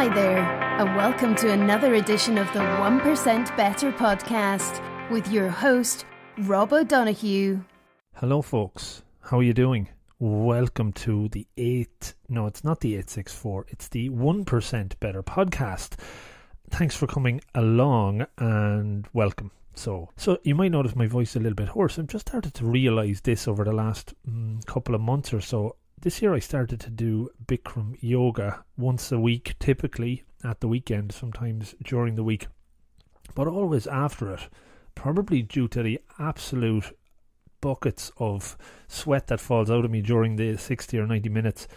Hi there, and welcome to another edition of the 1% Better podcast with your host, Rob O'Donoghue. Hello folks, how are you doing? Welcome to the it's not the 864, it's the 1% Better podcast. Thanks for coming along and welcome. So you might notice my voice is a little bit hoarse. I've just started to realise this over the last couple of months or so. This year I started to do Bikram yoga once a week, typically at the weekend, sometimes during the week, but always after it, probably due to the absolute buckets of sweat that falls out of me during the 60 or 90 minutes.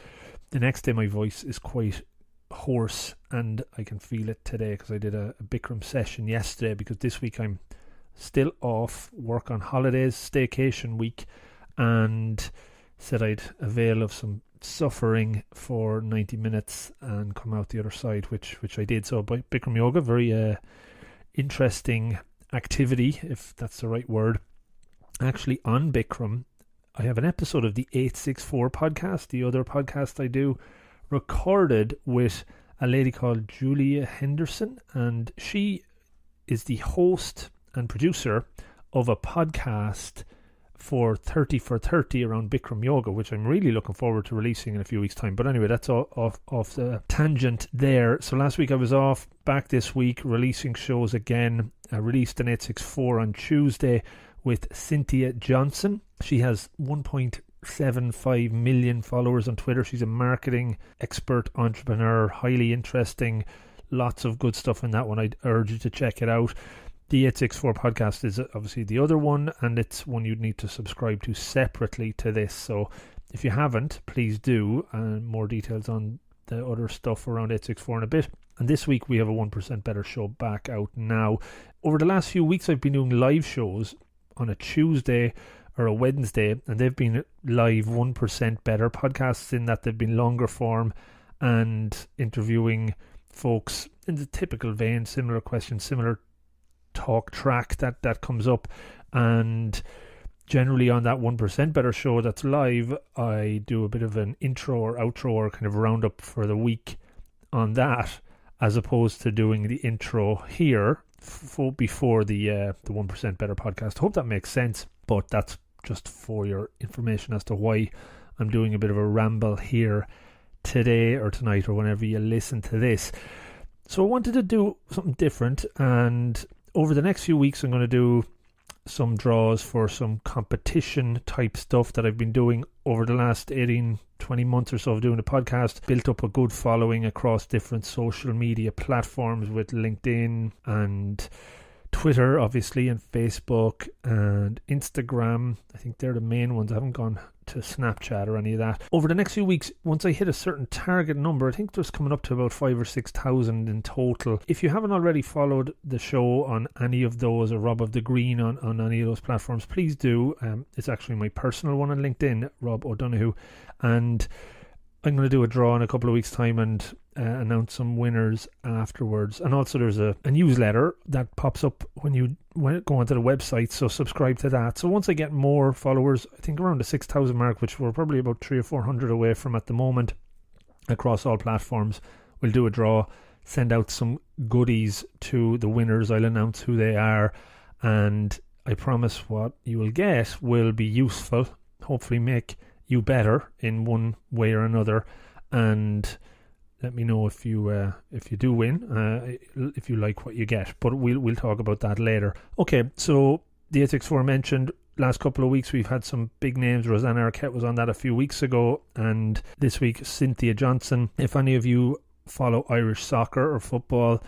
The next day my voice is quite hoarse, and I can feel it today because I did a Bikram session yesterday, because this week I'm still off work on holidays, staycation week, and said I'd avail of some suffering for 90 minutes and come out the other side, which I did. So by Bikram yoga, very interesting activity, if that's the right word. Actually, on Bikram, I have an episode of the 864 podcast, the other podcast I do, recorded with a lady called Julia Henderson, and she is the host and producer of a podcast for 30 for 30 around Bikram yoga, which I'm really looking forward to releasing in a few weeks' time. But anyway, that's off the tangent there. So last week I was off, back this week releasing shows again. I released an 864 on Tuesday with Cynthia Johnson. She has 1.75 million followers on Twitter. She's a marketing expert, entrepreneur, highly interesting, lots of good stuff in that one. I'd urge you to check it out. The 864 podcast is obviously the other one, and it's one you'd need to subscribe to separately to this. So if you haven't, please do, and more details on the other stuff around 864 in a bit. And this week we have a 1% Better show back out now. Over the last few weeks I've been doing live shows on a Tuesday or a Wednesday, and they've been live 1% Better podcasts, in that they've been longer form and interviewing folks in the typical vein, similar questions, similar talk track that comes up. And generally on that 1% Better show that's live, I do a bit of an intro or outro or kind of roundup for the week on that, as opposed to doing the intro here before the 1% Better podcast. I hope that makes sense, but that's just for your information as to why I'm doing a bit of a ramble here today or tonight or whenever you listen to this. So I wanted to do something different, and over the next few weeks I'm going to do some draws for some competition type stuff that I've been doing over the last 18-20 months or so of doing the podcast. Built up a good following across different social media platforms with LinkedIn and Twitter, obviously, and Facebook and Instagram. I think they're the main ones. I haven't gone to Snapchat or any of that. Over the next few weeks, once I hit a certain target number, I think there's coming up to about 5,000 or 6,000 in total. If you haven't already followed the show on any of those, or Rob of the Green on any of those platforms, please do. It's actually my personal one on LinkedIn, Rob O'Donoghue, and I'm going to do a draw in a couple of weeks' time and announce some winners afterwards. And also there's a newsletter that pops up when you go onto the website, so subscribe to that. So once I get more followers, I think around the 6,000 mark, which we're probably about 300 or 400 away from at the moment across all platforms, we'll do a draw, send out some goodies to the winners. I'll announce who they are, and I promise what you will get will be useful, hopefully make you better in one way or another. And let me know if you do win, if you like what you get. But we'll talk about that later. Okay, so the 864 mentioned, last couple of weeks we've had some big names. Rosanna Arquette was on that a few weeks ago, and this week Cynthia Johnson. If any of you follow Irish soccer or football,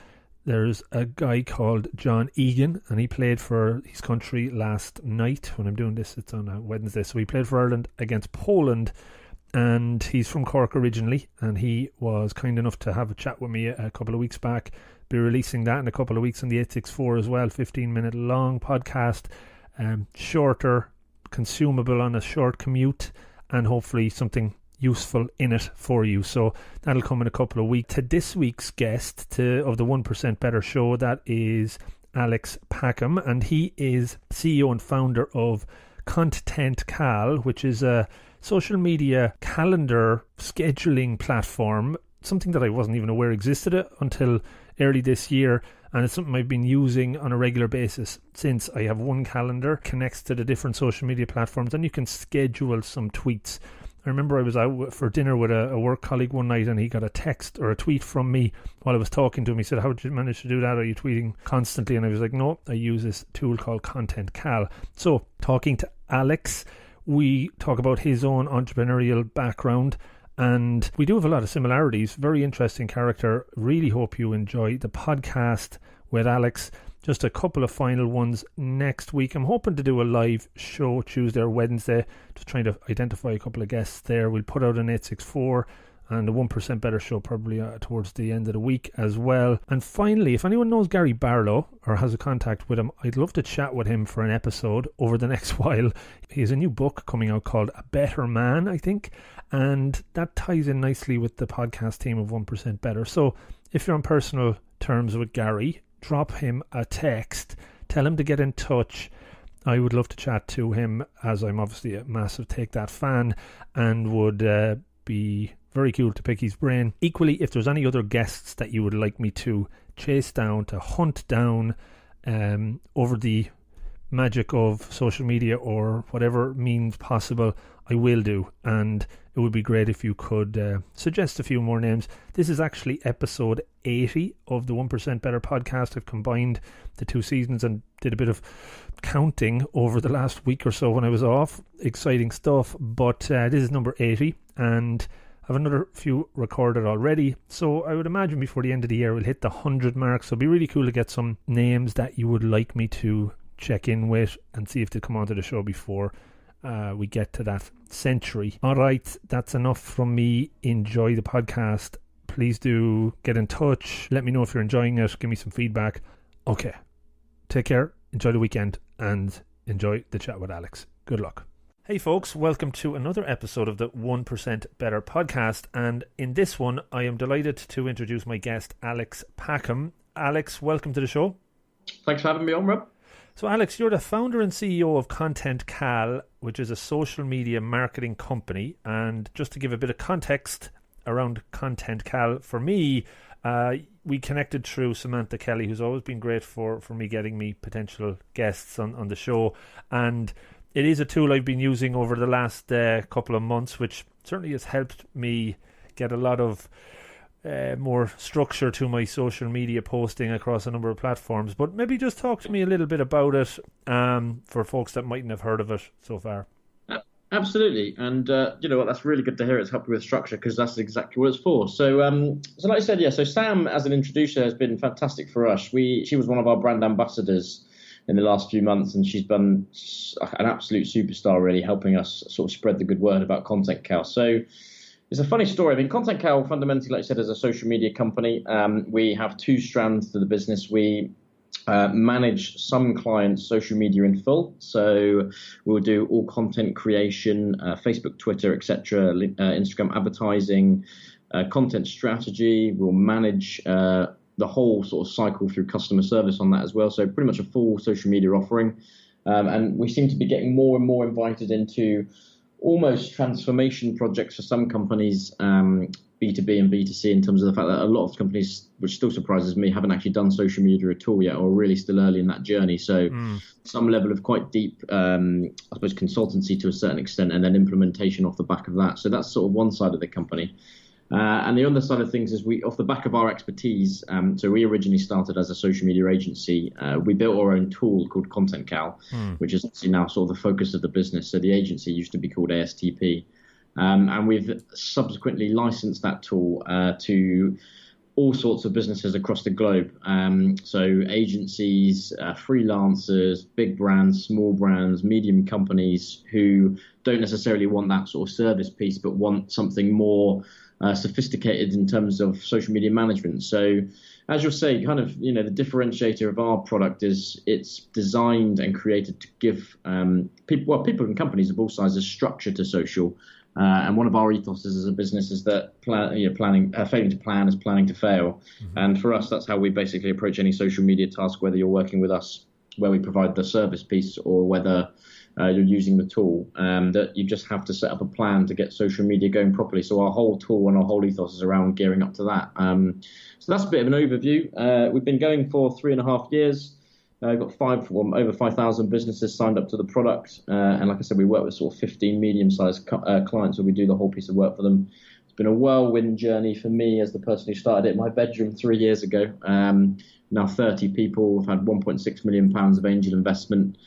there's a guy called John Egan, and he played for his country last night. When I'm doing this, it's on a Wednesday. So he played for Ireland against Poland, and he's from Cork originally, and he was kind enough to have a chat with me a couple of weeks back. Be releasing that in a couple of weeks on the 864 as well, 15-minute long podcast, shorter, consumable on a short commute, and hopefully something useful in it for you. So that'll come in a couple of weeks. To this week's guest of the 1% Better show, that is Alex Packham, and he is CEO and founder of ContentCal, which is a social media calendar scheduling platform something that I wasn't even aware existed until early this year, and it's something I've been using on a regular basis since. I have one calendar, connects to the different social media platforms, and you can schedule some tweets. I remember I was out for dinner with a work colleague one night, and he got a text or a tweet from me while I was talking to him. He said, "How did you manage to do that? Are you tweeting constantly?" And I was like, "No, I use this tool called ContentCal." So talking to Alex, we talk about his own entrepreneurial background, and we do have a lot of similarities. Very interesting character. Really hope you enjoy the podcast with Alex. Just a couple of final ones next week. I'm hoping to do a live show Tuesday or Wednesday, just trying to identify a couple of guests there. We'll put out an 864 and a 1% Better show probably towards the end of the week as well. And finally, if anyone knows Gary Barlow or has a contact with him, I'd love to chat with him for an episode over the next while. He has a new book coming out called A Better Man, I think, and that ties in nicely with the podcast team of 1% Better. So if you're on personal terms with Gary, drop him a text, tell him to get in touch. I would love to chat to him, as I'm obviously a massive Take That fan, and would be very cool to pick his brain. Equally, if there's any other guests that you would like me to chase down, to hunt down over the magic of social media or whatever means possible, I will do, and it would be great if you could suggest a few more names. This is actually episode 80 of the 1% Better podcast. I've combined the two seasons and did a bit of counting over the last week or so when I was off. Exciting stuff, but this is number 80, and I have another few recorded already, so I would imagine before the end of the year we'll hit the 100 mark. So it'd be really cool to get some names that you would like me to check in with and see if they come onto the show before we get to that century. All right, that's enough from me. Enjoy the podcast. Please do get in touch. Let me know if you're enjoying it. Give me some feedback. Okay, take care. Enjoy the weekend and enjoy the chat with Alex. Good luck. Hey folks, welcome to another episode of the 1% Better podcast, and in this one I am delighted to introduce my guest Alex Packham. Alex, welcome to the show. Thanks for having me on, Rob. So Alex, you're the founder and CEO of ContentCal, which is a social media marketing company, and just to give a bit of context around ContentCal, for me, we connected through Samantha Kelly, who's always been great for me getting me potential guests on the show, and it is a tool I've been using over the last couple of months, which certainly has helped me get a lot of more structure to my social media posting across a number of platforms. But maybe just talk to me a little bit about it for folks that mightn't have heard of it so far. Absolutely. And you know what, that's really good to hear. It's helped with structure because that's exactly what it's for. So like I said, so Sam, as an introducer, has been fantastic for us. She was one of our brand ambassadors in the last few months, and she's been an absolute superstar, really helping us sort of spread the good word about ContentCal. So it's a funny story. I mean, ContentCal fundamentally, like I said, is a social media company. We have two strands to the business. We manage some clients' social media in full. So we'll do all content creation, Facebook, Twitter, etc., Instagram advertising, content strategy. We'll manage the whole sort of cycle through customer service on that as well. So pretty much a full social media offering. And we seem to be getting more and more invited into almost transformation projects for some companies, B2B and B2C, in terms of the fact that a lot of companies, which still surprises me, haven't actually done social media at all yet, or really still early in that journey. So some level of quite deep, I suppose, consultancy to a certain extent, and then implementation off the back of that. So that's sort of one side of the company. And the other side of things is off the back of our expertise, so we originally started as a social media agency. We built our own tool called ContentCal, which is obviously now sort of the focus of the business. So the agency used to be called ASTP. And we've subsequently licensed that tool to all sorts of businesses across the globe. So agencies, freelancers, big brands, small brands, medium companies who don't necessarily want that sort of service piece, but want something more sophisticated in terms of social media management. So as you'll say, kind of, the differentiator of our product is it's designed and created to give people and companies of all sizes structure to social. And one of our ethoses as a business is that failing to plan is planning to fail. Mm-hmm. And for us, that's how we basically approach any social media task, whether you're working with us, where we provide the service piece, or whether you're using the tool, that you just have to set up a plan to get social media going properly. So our whole tool and our whole ethos is around gearing up to that. So that's a bit of an overview. We've been going for 3.5 years. Got over 5,000 businesses signed up to the product. And like I said, we work with sort of 15 medium-sized clients where we do the whole piece of work for them. It's been a whirlwind journey for me as the person who started it in my bedroom 3 years ago. Now 30 people. We've had £1.6 million of angel investment.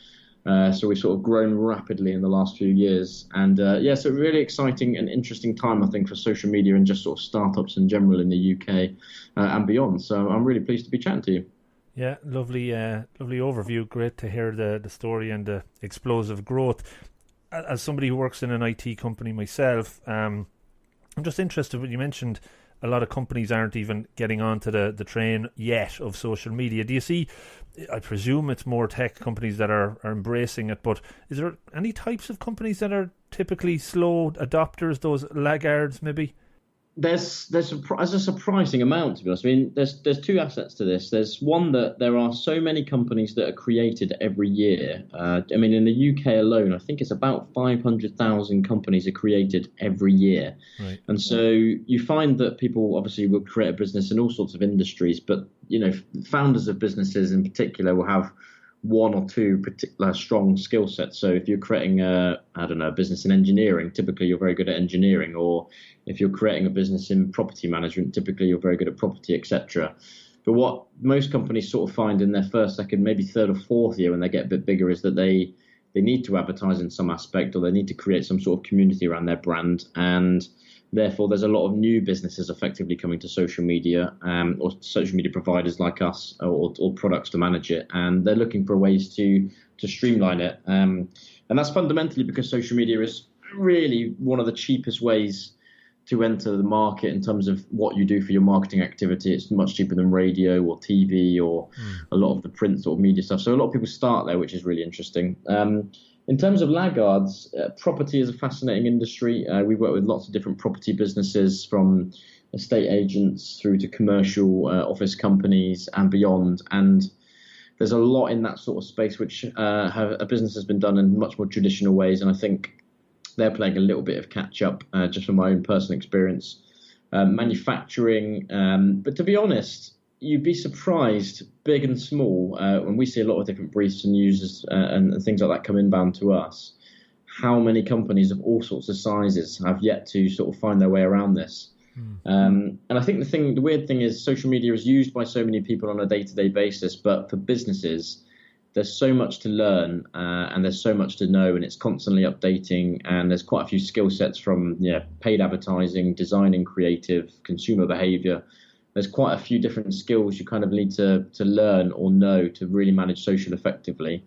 So we've sort of grown rapidly in the last few years. And so really exciting and interesting time, I think, for social media and just sort of startups in general in the UK and beyond. So I'm really pleased to be chatting to you. Yeah, lovely overview. Great to hear the story and the explosive growth. As somebody who works in an IT company myself, I'm just interested when you mentioned a lot of companies aren't even getting onto the train yet of social media. Do you see, I presume it's more tech companies that are embracing it, but is there any types of companies that are typically slow adopters, those laggards maybe? There's a surprising amount, to be honest. I mean, there's two assets to this. There's one that there are so many companies that are created every year. I mean, in the UK alone, I think it's about 500,000 companies are created every year. Right. And so you find that people obviously will create a business in all sorts of industries, but, you know, founders of businesses in particular will have one or two particular strong skill sets. So if you're creating a business in engineering, typically you're very good at engineering, or if you're creating a business in property management, typically you're very good at property, etc. But what most companies sort of find in their first, second, maybe third or fourth year when they get a bit bigger is that they need to advertise in some aspect, or they need to create some sort of community around their brand. And therefore, there's a lot of new businesses effectively coming to social media, or social media providers like us, or products to manage it, and they're looking for ways to streamline it. And that's fundamentally because social media is really one of the cheapest ways to enter the market in terms of what you do for your marketing activity. It's much cheaper than radio or TV or a lot of the print sort of media stuff. So a lot of people start there, which is really interesting. In terms of laggards, property is a fascinating industry. We work with lots of different property businesses, from estate agents through to commercial office companies and beyond. And there's a lot in that sort of space which a business has been done in much more traditional ways. And I think they're playing a little bit of catch up, just from my own personal experience. Manufacturing, but to be honest, you'd be surprised, big and small, when we see a lot of different briefs and users and things like that come inbound to us, how many companies of all sorts of sizes have yet to sort of find their way around this. And I think the weird thing is social media is used by so many people on a day-to-day basis, but for businesses, there's so much to learn and there's so much to know, and it's constantly updating, and there's quite a few skill sets from paid advertising, designing creative, consumer behavior. There's quite a few different skills you kind of need to learn or know to really manage social effectively.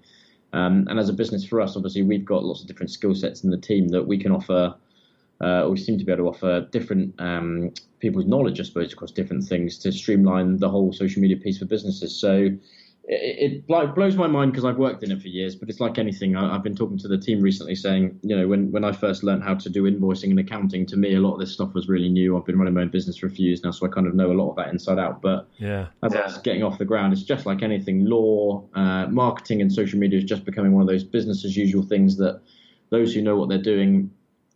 And as a business for us, obviously, we've got lots of different skill sets in the team that we can offer, or we seem to be able to offer different people's knowledge, I suppose, across different things to streamline the whole social media piece for businesses. So it blows my mind because I've worked in it for years, but it's like anything. I've been talking to the team recently saying, when I first learned how to do invoicing and accounting, to me, a lot of this stuff was really new. I've been running my own business for a few years now, so I kind of know a lot of that inside out. But as I was getting off the ground, it's just like anything. Law, marketing and social media is just becoming one of those business as usual things that those who know what they're doing,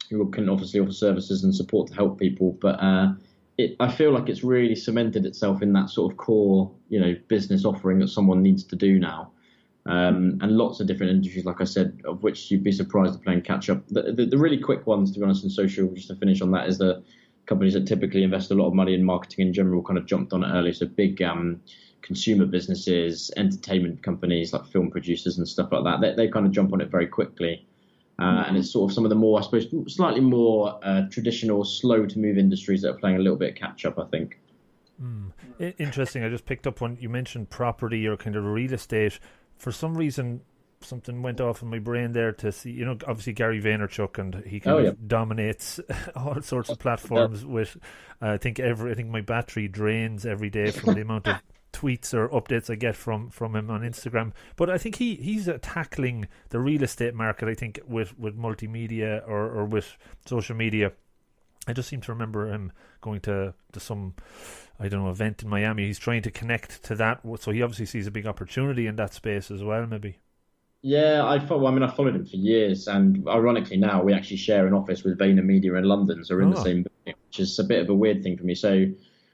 who can obviously offer services and support to help people. But I feel like it's really cemented itself in that sort of core, business offering that someone needs to do now. And lots of different industries, like I said, of which you'd be surprised at playing catch up. The really quick ones, to be honest, in social, just to finish on that, is the companies that typically invest a lot of money in marketing in general kind of jumped on it early. So big consumer businesses, entertainment companies like film producers and stuff like that, they kind of jump on it very quickly. And it's sort of some of the more, I suppose, slightly more traditional, slow to move industries that are playing a little bit of catch up, I think. Interesting. I just picked up when you mentioned property or kind of real estate. For some reason, something went off in my brain there to see, obviously Gary Vaynerchuk, and he kind of dominates all sorts of platforms with, I think my battery drains every day from the amount of tweets or updates I get from him on Instagram. But I think he's tackling the real estate market, I think, with multimedia or with social media. I just seem to remember him going to some, event in Miami. He's trying to connect to that, so he obviously sees a big opportunity in that space as well, maybe. Yeah, I followed him for years, and ironically now we actually share an office with VaynerMedia in London, so we're in the same building, which is a bit of a weird thing for me. So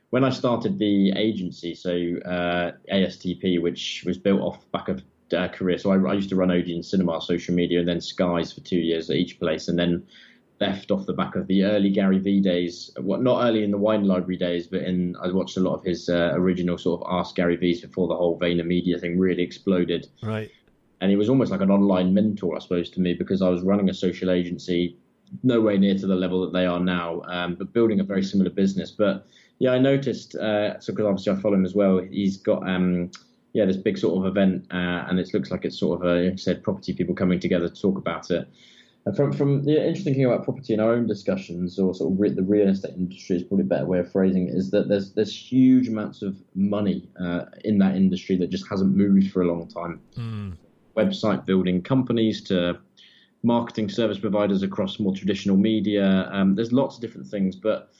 when I started the agency, ASTP, which was built off back of career, so I used to run Odeon Cinema, social media, and then Skies for 2 years at each place, and then left off the back of the early Gary Vee days. Not early in the Wine Library days, but I watched a lot of his original sort of Ask Gary Vee's before the whole VaynerMedia thing really exploded. Right. And he was almost like an online mentor, I suppose, to me, because I was running a social agency, nowhere near to the level that they are now, but building a very similar business. But yeah, I noticed, because obviously I follow him as well, he's got this big sort of event, and it looks like it's sort of like I said, property people coming together to talk about it. And from the interesting thing about property in our own discussions, or sort of the real estate industry is probably a better way of phrasing it, is that there's huge amounts of money in that industry that just hasn't moved for a long time. Website building companies to marketing service providers across more traditional media. There's lots of different things, but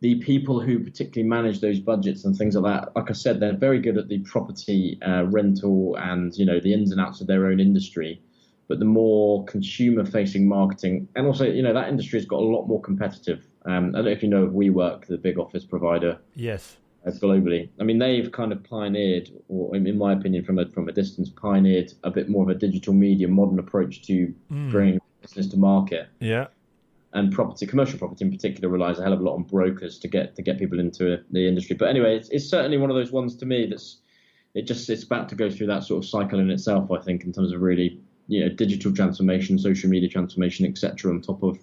the people who particularly manage those budgets and things like that, like I said, they're very good at the property rental and the ins and outs of their own industry. But the more consumer-facing marketing, and also that industry has got a lot more competitive. I don't know if you know of WeWork, the big office provider. Yes. Globally, I mean, they've kind of pioneered, or in my opinion, from a distance, pioneered a bit more of a digital media, modern approach to bringing business to market. Yeah. And commercial property in particular, relies a hell of a lot on brokers to get people into the industry. But anyway, it's certainly one of those ones to me it's about to go through that sort of cycle in itself. I think in terms of really digital transformation, social media transformation, etc. On top of,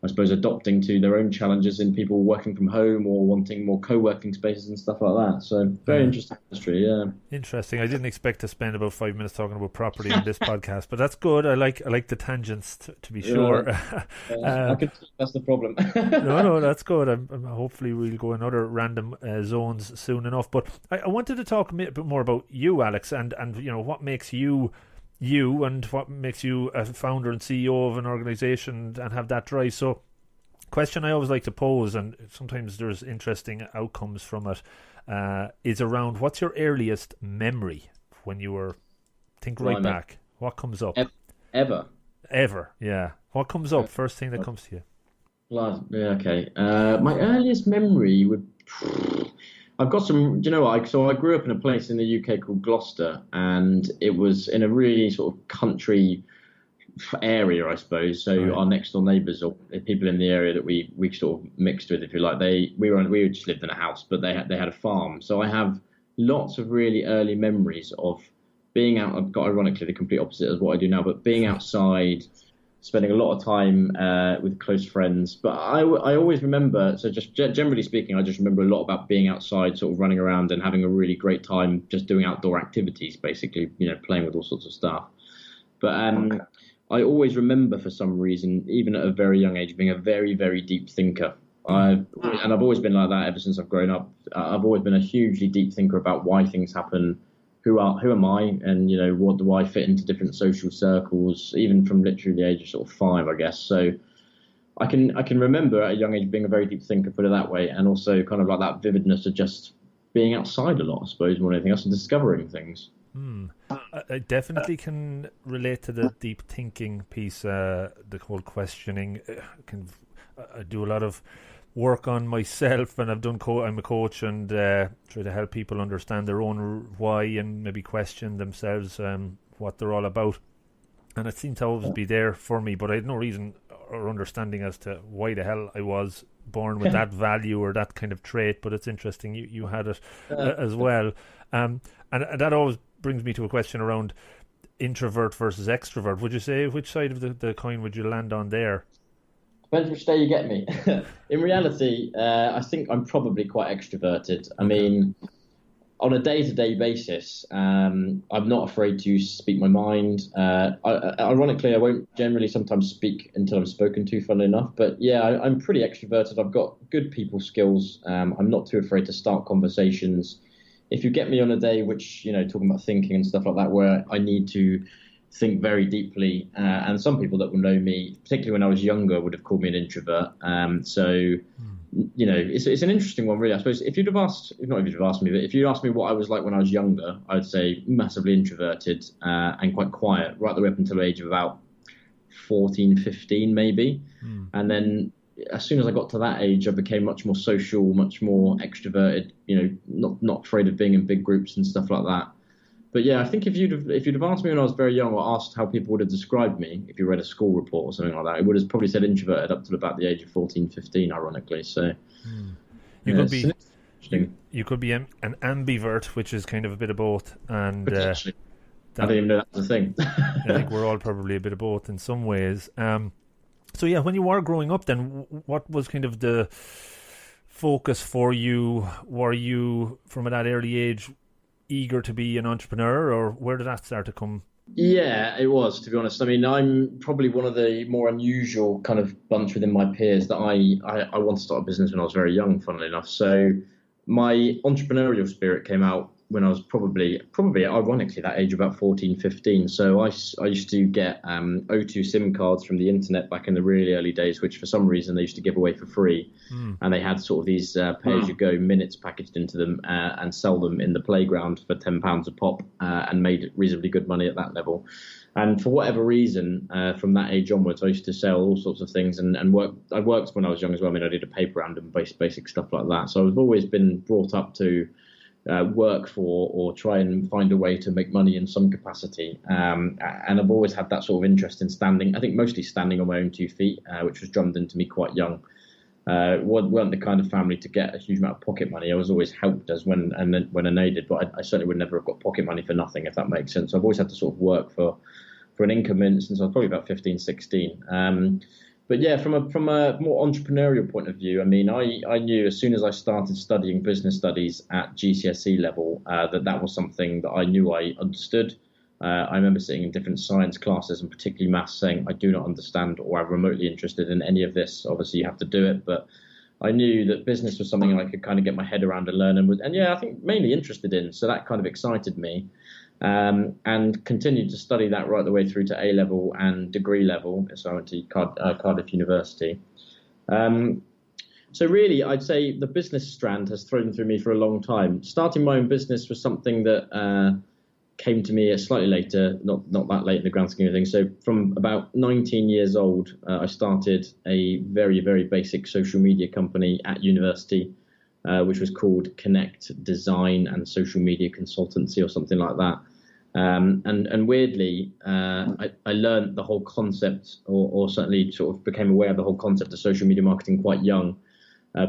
I suppose, adopting to their own challenges in people working from home or wanting more co-working spaces and stuff like that. So very interesting industry, yeah. Interesting. I didn't expect to spend about 5 minutes talking about property on this podcast, but that's good. I like the tangents to be sure. I can see that's the problem. No, that's good. Hopefully we'll go in other random zones soon enough. But I wanted to talk a bit more about you, Alex, and what makes you and what makes you a founder and CEO of an organization and have that drive. So question I always like to pose, and sometimes there's interesting outcomes from it, is around what's your earliest memory when you were, think right back, what comes up? Ever, yeah. What comes up, first thing that comes to you? Okay. My earliest memory would... I've got some, do you know what? So I grew up in a place in the UK called Gloucester, and it was in a really sort of country area, I suppose. So our next door neighbours, or people in the area that we sort of mixed with, if you like, we just lived in a house, but they had a farm. So I have lots of really early memories of being out. I've got, ironically, the complete opposite of what I do now, but being outside, spending a lot of time with close friends. But I always remember, so just generally speaking, I just remember a lot about being outside, sort of running around and having a really great time just doing outdoor activities, basically, playing with all sorts of stuff. But I always remember, for some reason, even at a very young age, being a very, very deep thinker. I've always been like that ever since I've grown up. I've always been a hugely deep thinker about why things happen. Who am I, and what do I fit into different social circles, even from literally the age of sort of 5, I guess. So I can remember at a young age being a very deep thinker, put it that way, and also kind of like that vividness of just being outside a lot, I suppose, more than anything else, and discovering things. I definitely can relate to the deep thinking piece, the whole questioning. I do a lot of work on myself, and I'm a coach, and try to help people understand their own why and maybe question themselves what they're all about. And it seemed to always be there for me, but I had no reason or understanding as to why the hell I was born with that value or that kind of trait. But it's interesting you had it as well, and that always brings me to a question around introvert versus extrovert. Would you say, which side of the coin would you land on there? Depends which day you get me. In reality, I think I'm probably quite extroverted. I mean, on a day-to-day basis, I'm not afraid to speak my mind. Ironically, I won't generally sometimes speak until I'm spoken to, funnily enough. But yeah, I'm pretty extroverted. I've got good people skills. I'm not too afraid to start conversations. If you get me on a day which, talking about thinking and stuff like that, where I need to think very deeply, and some people that will know me, particularly when I was younger, would have called me an introvert. it's an interesting one, really. I suppose if you'd have asked me, but if you asked me what I was like when I was younger, I'd say massively introverted and quite quiet, right the way up until the age of about 14, 15 maybe. And then as soon as I got to that age, I became much more social, much more extroverted, not afraid of being in big groups and stuff like that. But yeah, I think if you'd have asked me when I was very young, or asked how people would have described me, if you read a school report or something like that, it would have probably said introverted up to about the age of 14, 15, ironically. So you could be an ambivert, which is kind of a bit of both. And I didn't even know that was a thing. I think we're all probably a bit of both in some ways. So yeah, when you were growing up, then what was kind of the focus for you? Were you from at that early age eager to be an entrepreneur, or where did that start to come? Yeah, it was, to be honest. I mean, I'm probably one of the more unusual kind of bunch within my peers that I wanted to start a business when I was very young, funnily enough. So my entrepreneurial spirit came out when I was probably ironically that age, about 14, 15. So I used to get O2 SIM cards from the internet back in the really early days, which for some reason they used to give away for free. And they had sort of these pay-as-you-go minutes packaged into them and sell them in the playground for £10 a pop and made reasonably good money at that level. And for whatever reason, from that age onwards, I used to sell all sorts of things and work. I worked when I was young as well. I mean, I did a paper round and basic stuff like that. So I've always been brought up to work for or try and find a way to make money in some capacity. And I've always had that sort of interest in standing, I think mostly standing on my own 2 feet, which was drummed into me quite young. Weren't the kind of family to get a huge amount of pocket money. I was always helped as when I needed, but I certainly would never have got pocket money for nothing, if that makes sense. So I've always had to sort of work for an income since I was probably about 15, 16. But yeah, from a more entrepreneurial point of view, I mean, I knew as soon as I started studying business studies at GCSE level that was something that I knew I understood. I remember sitting in different science classes and particularly maths saying, I do not understand or I'm remotely interested in any of this. Obviously, you have to do it. But I knew that business was something I could kind of get my head around and learn. And yeah, I think mainly interested in. So that kind of excited me. And continued to study that right the way through to A-level and degree level. So I went to Cardiff University. So really, I'd say the business strand has thrown through me for a long time. Starting my own business was something that came to me slightly later, not that late in the grand scheme of things. So from about 19 years old, I started a very, very basic social media company at university, which was called Connect Design and Social Media Consultancy or something like that. And weirdly, I learned the whole concept or certainly sort of became aware of the whole concept of social media marketing quite young,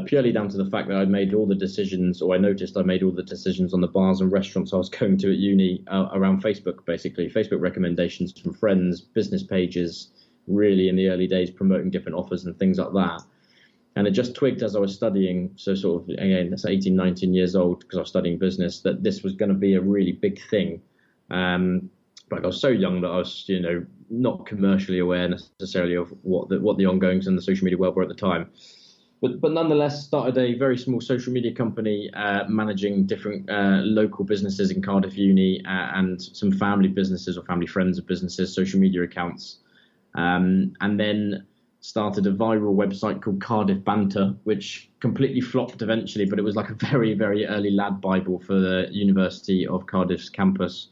purely down to the fact that I made all the decisions, or I noticed I made all the decisions on the bars and restaurants I was going to at uni around Facebook, basically. Facebook recommendations from friends, business pages, really in the early days promoting different offers and things like that. And it just twigged as I was studying, so sort of, again, that's 18, 19 years old, because I was studying business, that this was going to be a really big thing. But I was so young that I was, not commercially aware necessarily of what the ongoings in the social media world were at the time. But nonetheless, started a very small social media company managing different local businesses in Cardiff Uni and some family businesses or family friends of businesses, social media accounts. And then started a viral website called Cardiff Banter, which completely flopped eventually, but it was like a very, very early lad Bible for the University of Cardiff's campus,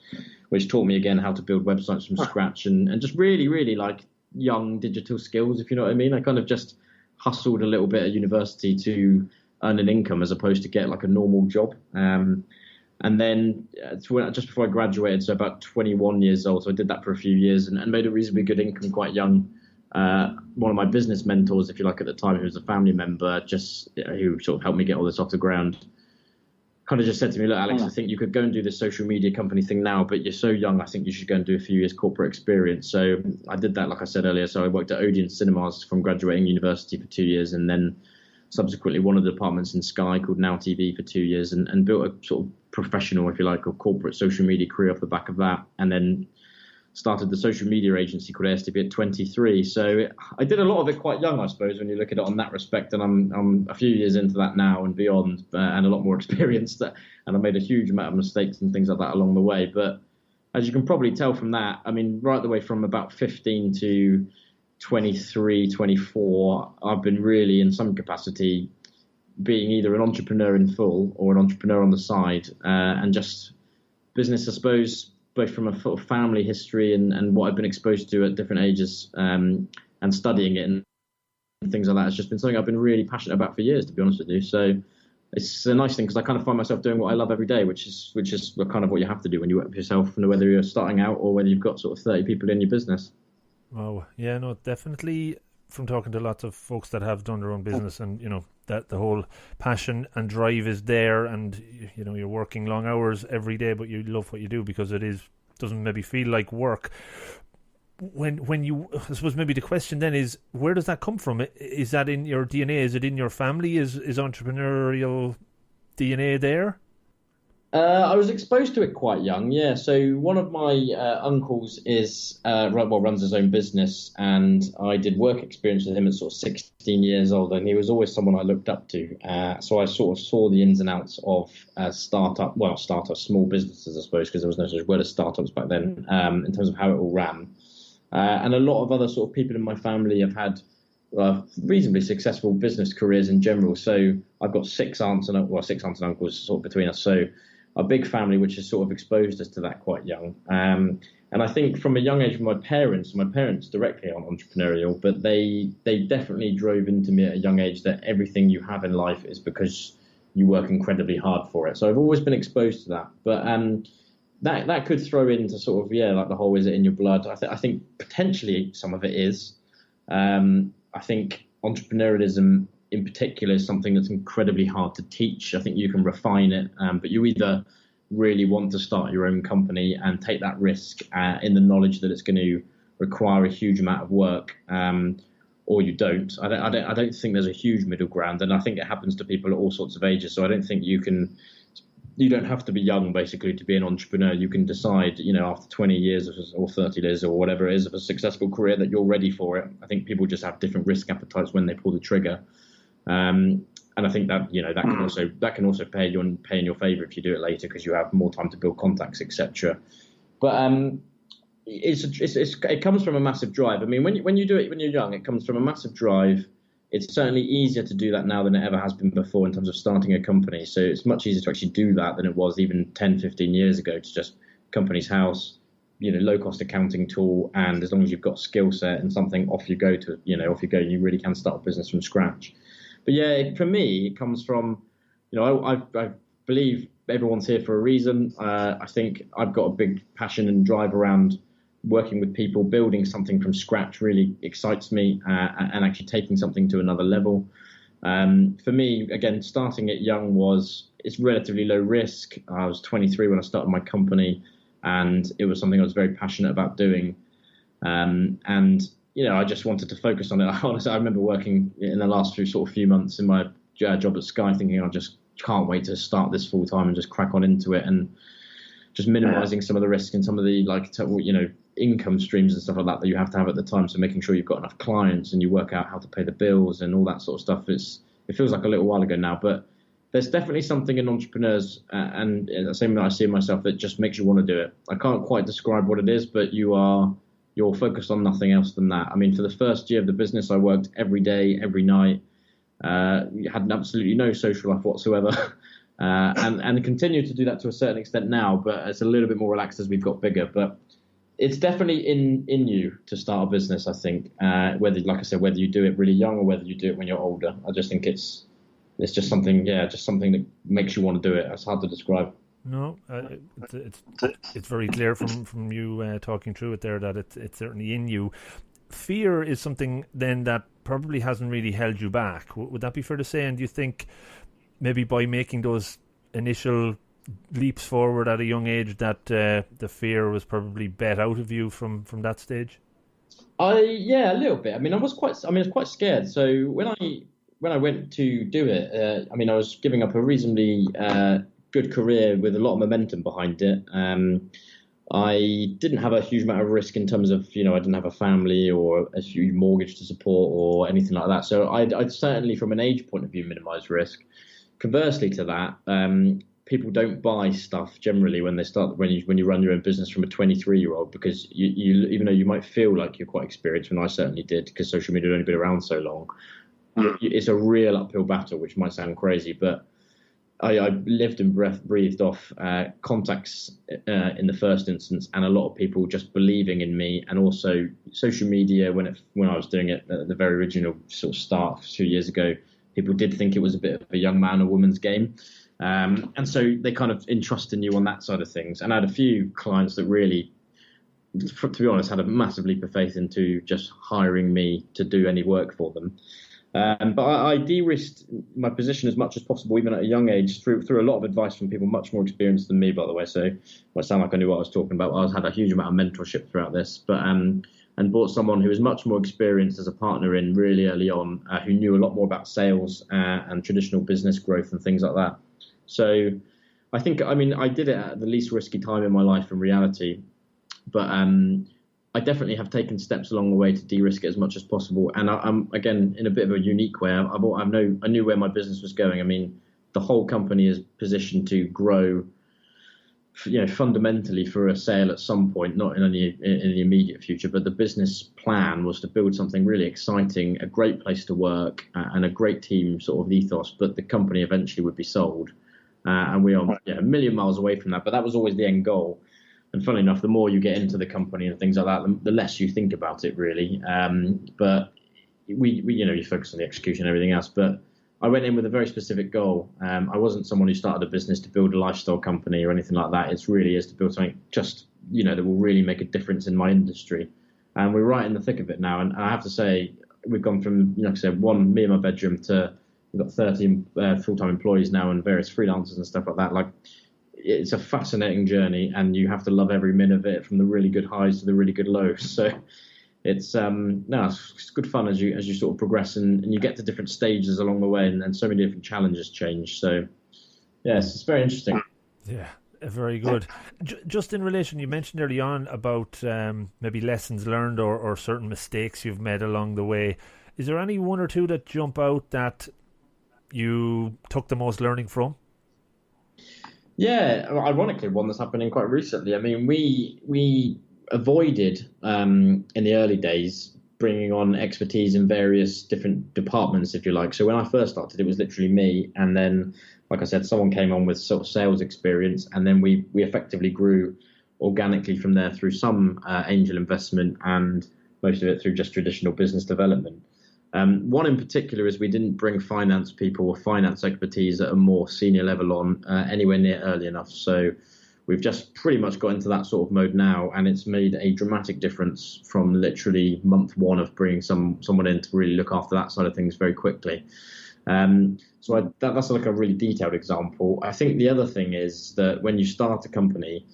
which taught me again how to build websites from scratch and just really, really like young digital skills, if you know what I mean. I kind of just hustled a little bit at university to earn an income as opposed to get like a normal job. And then just before I graduated, so about 21 years old, so I did that for a few years and made a reasonably good income quite young. One of my business mentors, if you like, at the time, who was a family member, who sort of helped me get all this off the ground, kind of just said to me, look, Alex, I think you could go and do this social media company thing now, but you're so young, I think you should go and do a few years corporate experience. So I did that, like I said earlier. So I worked at Odeon Cinemas from graduating university for 2 years, and then subsequently one of the departments in Sky called Now TV for 2 years, and built a sort of professional, if you like, or corporate social media career off the back of that. And then started the social media agency called ASTB at 23. So I did a lot of it quite young, I suppose, when you look at it on that respect. And I'm a few years into that now and beyond, and a lot more experienced. And I made a huge amount of mistakes and things like that along the way. But as you can probably tell from that, I mean, right the way from about 15 to 23, 24, I've been really in some capacity being either an entrepreneur in full or an entrepreneur on the side, and just business, I suppose, both from a sort of family history and what I've been exposed to at different ages, and studying it and things like that. It's just been something I've been really passionate about for years, to be honest with you. So it's a nice thing because I kind of find myself doing what I love every day, which is kind of what you have to do when you work for yourself, whether you're starting out or whether you've got sort of 30 people in your business. Oh, yeah, no, definitely. From talking to lots of folks that have done their own business, and that the whole passion and drive is there, and you're working long hours every day, but you love what you do because doesn't maybe feel like work. When you, I suppose maybe the question then is, where does that come from? Is that in your DNA? Is it in your family? Is entrepreneurial DNA there? I was exposed to it quite young, yeah. So one of my uncles runs his own business, and I did work experience with him at sort of 16 years old, and he was always someone I looked up to. So I sort of saw the ins and outs of small businesses, I suppose, because there was no such word as startups back then, in terms of how it all ran. And a lot of other sort of people in my family have had reasonably successful business careers in general. So I've got six aunts and uncles sort of between us. So a big family, which has sort of exposed us to that quite young. And I think from a young age, my parents directly aren't entrepreneurial, but they definitely drove into me at a young age that everything you have in life is because you work incredibly hard for it. So I've always been exposed to that. But that could throw into sort of, like the whole, is it in your blood? I think potentially some of it is. I think entrepreneurialism in particular is something that's incredibly hard to teach. I think you can refine it, but you either really want to start your own company and take that risk in the knowledge that it's going to require a huge amount of work, or you don't. I don't think there's a huge middle ground, and I think it happens to people at all sorts of ages. So I don't think you don't have to be young basically to be an entrepreneur. You can decide, after 20 years or 30 years or whatever it is of a successful career that you're ready for it. I think people just have different risk appetites when they pull the trigger. And I think that that can also pay in your favour if you do it later, because you have more time to build contacts, etc. But it comes from a massive drive. I mean, when you do it when you're young, it comes from a massive drive. It's certainly easier to do that now than it ever has been before in terms of starting a company. So it's much easier to actually do that than it was even 10, 15 years ago, to just company's house, low cost accounting tool. And as long as you've got skill set and something, off you go. You really can start a business from scratch. But yeah, for me, it comes from, I believe everyone's here for a reason. I think I've got a big passion and drive around working with people. Building something from scratch really excites me, and actually taking something to another level. For me, again, starting it young it's relatively low risk. I was 23 when I started my company, and it was something I was very passionate about doing. I just wanted to focus on it. Honestly, I remember working in the last few months in my job at Sky, thinking I just can't wait to start this full time and just crack on into it, and just minimizing some of the risk and some of the income streams and stuff like that you have to have at the time. So making sure you've got enough clients and you work out how to pay the bills and all that sort of stuff. It feels like a little while ago now, but there's definitely something in entrepreneurs, and the same that I see in myself, that just makes you want to do it. I can't quite describe what it is, but you're focused on nothing else than that. I mean, for the first year of the business, I worked every day, every night. Had absolutely no social life whatsoever, and continue to do that to a certain extent now. But it's a little bit more relaxed as we've got bigger. But it's definitely in you to start a business, I think. Whether you do it really young or whether you do it when you're older, I just think it's just something that makes you want to do it. It's hard to describe. No, it's very clear from you talking through it there that it's certainly in you. Fear is something then that probably hasn't really held you back. Would that be fair to say? And do you think maybe by making those initial leaps forward at a young age that the fear was probably bet out of you from that stage? Yeah, a little bit. I was quite scared. So when I went to do it, I was giving up a reasonably good career with a lot of momentum behind it. I didn't have a huge amount of risk in terms of, I didn't have a family or a huge mortgage to support or anything like that. So I'd certainly, from an age point of view, minimise risk. Conversely to that, people don't buy stuff generally when you run your own business from a 23-year-old, because you even though you might feel like you're quite experienced, and I certainly did, because social media had only been around so long, it's a real uphill battle, which might sound crazy, but I lived and breathed off contacts in the first instance, and a lot of people just believing in me, and also social media when I was doing it at the very original sort of start 2 years ago. People did think it was a bit of a young man or woman's game, and so they kind of entrust in you on that side of things. And I had a few clients that really, to be honest, had a massive leap of faith into just hiring me to do any work for them. But I de-risked my position as much as possible, even at a young age, through a lot of advice from people much more experienced than me, by the way. So it might sound like I knew what I was talking about. I had a huge amount of mentorship throughout this, but and brought someone who was much more experienced as a partner in really early on, who knew a lot more about sales and traditional business growth and things like that. So I think, I did it at the least risky time in my life in reality, but I definitely have taken steps along the way to de-risk it as much as possible. And I'm, again, in a bit of a unique way, I knew where my business was going. The whole company is positioned to grow, fundamentally for a sale at some point, not in the immediate future, but the business plan was to build something really exciting, a great place to work, and a great team sort of ethos, but the company eventually would be sold. And we are a million miles away from that, but that was always the end goal. And funnily enough, the more you get into the company and things like that, the less you think about it, really. But we you focus on the execution and everything else. But I went in with a very specific goal. I wasn't someone who started a business to build a lifestyle company or anything like that. It really is to build something just, that will really make a difference in my industry. And we're right in the thick of it now. And I have to say, we've gone from, like I said, me in my bedroom to we've got 30 full-time employees now and various freelancers and stuff like that. Like, it's a fascinating journey, and you have to love every minute of it, from the really good highs to the really good lows. So it's it's good fun as you sort of progress, and you get to different stages along the way, and so many different challenges change. So yes, it's very interesting. Yeah, very good. Just in relation, you mentioned early on about maybe lessons learned or certain mistakes you've made along the way. Is there any one or two that jump out that you took the most learning from? Yeah, ironically, one that's happening quite recently. We avoided in the early days bringing on expertise in various different departments, if you like. So when I first started, it was literally me, and then, like I said, someone came on with sort of sales experience, and then we effectively grew organically from there through some angel investment, and most of it through just traditional business development. One in particular is we didn't bring finance people or finance expertise at a more senior level on anywhere near early enough. So we've just pretty much got into that sort of mode now, and it's made a dramatic difference from literally month one of bringing someone in to really look after that side of things very quickly. That's like a really detailed example. I think the other thing is that when you start a company,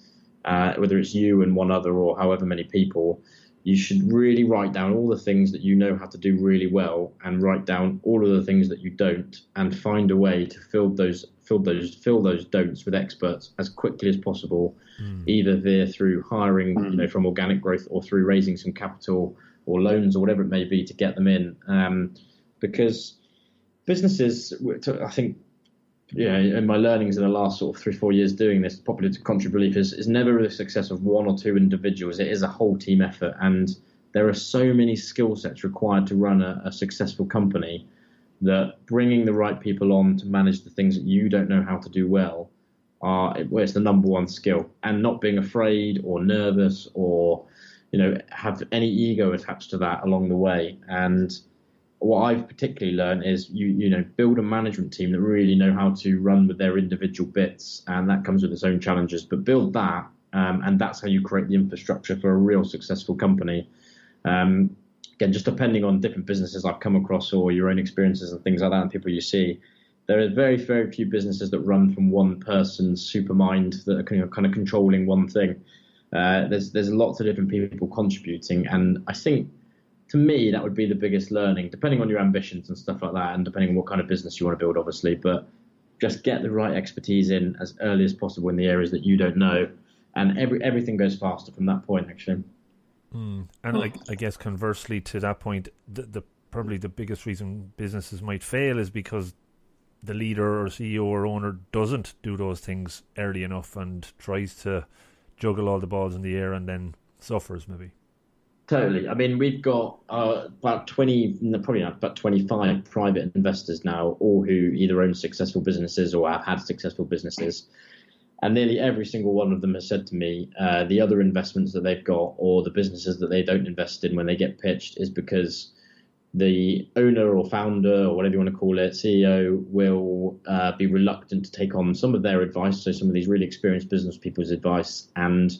whether it's you and one other or however many people, you should really write down all the things that you know how to do really well, and write down all of the things that you don't, and find a way to fill those don'ts with experts as quickly as possible, either through hiring, from organic growth, or through raising some capital or loans or whatever it may be to get them in. Because businesses, I think, in my learnings in the last sort of 3-4 years doing this, popular contrary belief is never the success of one or two individuals. It is a whole team effort, and there are so many skill sets required to run a successful company that bringing the right people on to manage the things that you don't know how to do well it's the number one skill. And not being afraid or nervous or have any ego attached to that along the way. And what I've particularly learned is you build a management team that really know how to run with their individual bits, and that comes with its own challenges. But build that, and that's how you create the infrastructure for a real successful company. Again, just depending on different businesses I've come across or your own experiences and things like that, and people you see, there are very, very few businesses that run from one person's supermind that are kind of controlling one thing. There's lots of different people contributing, and I think, to me, that would be the biggest learning, depending on your ambitions and stuff like that, and depending on what kind of business you want to build, obviously. But just get the right expertise in as early as possible in the areas that you don't know, and everything goes faster from that point, actually. And I guess conversely to that point, the probably the biggest reason businesses might fail is because the leader or CEO or owner doesn't do those things early enough and tries to juggle all the balls in the air and then suffers, maybe. Totally. I mean, we've got about 20, probably not, about 25 private investors now, all who either own successful businesses or have had successful businesses. And nearly every single one of them has said to me, the other investments that they've got or the businesses that they don't invest in when they get pitched is because the owner or founder or whatever you want to call it, CEO, will be reluctant to take on some of their advice, so some of these really experienced business people's advice, and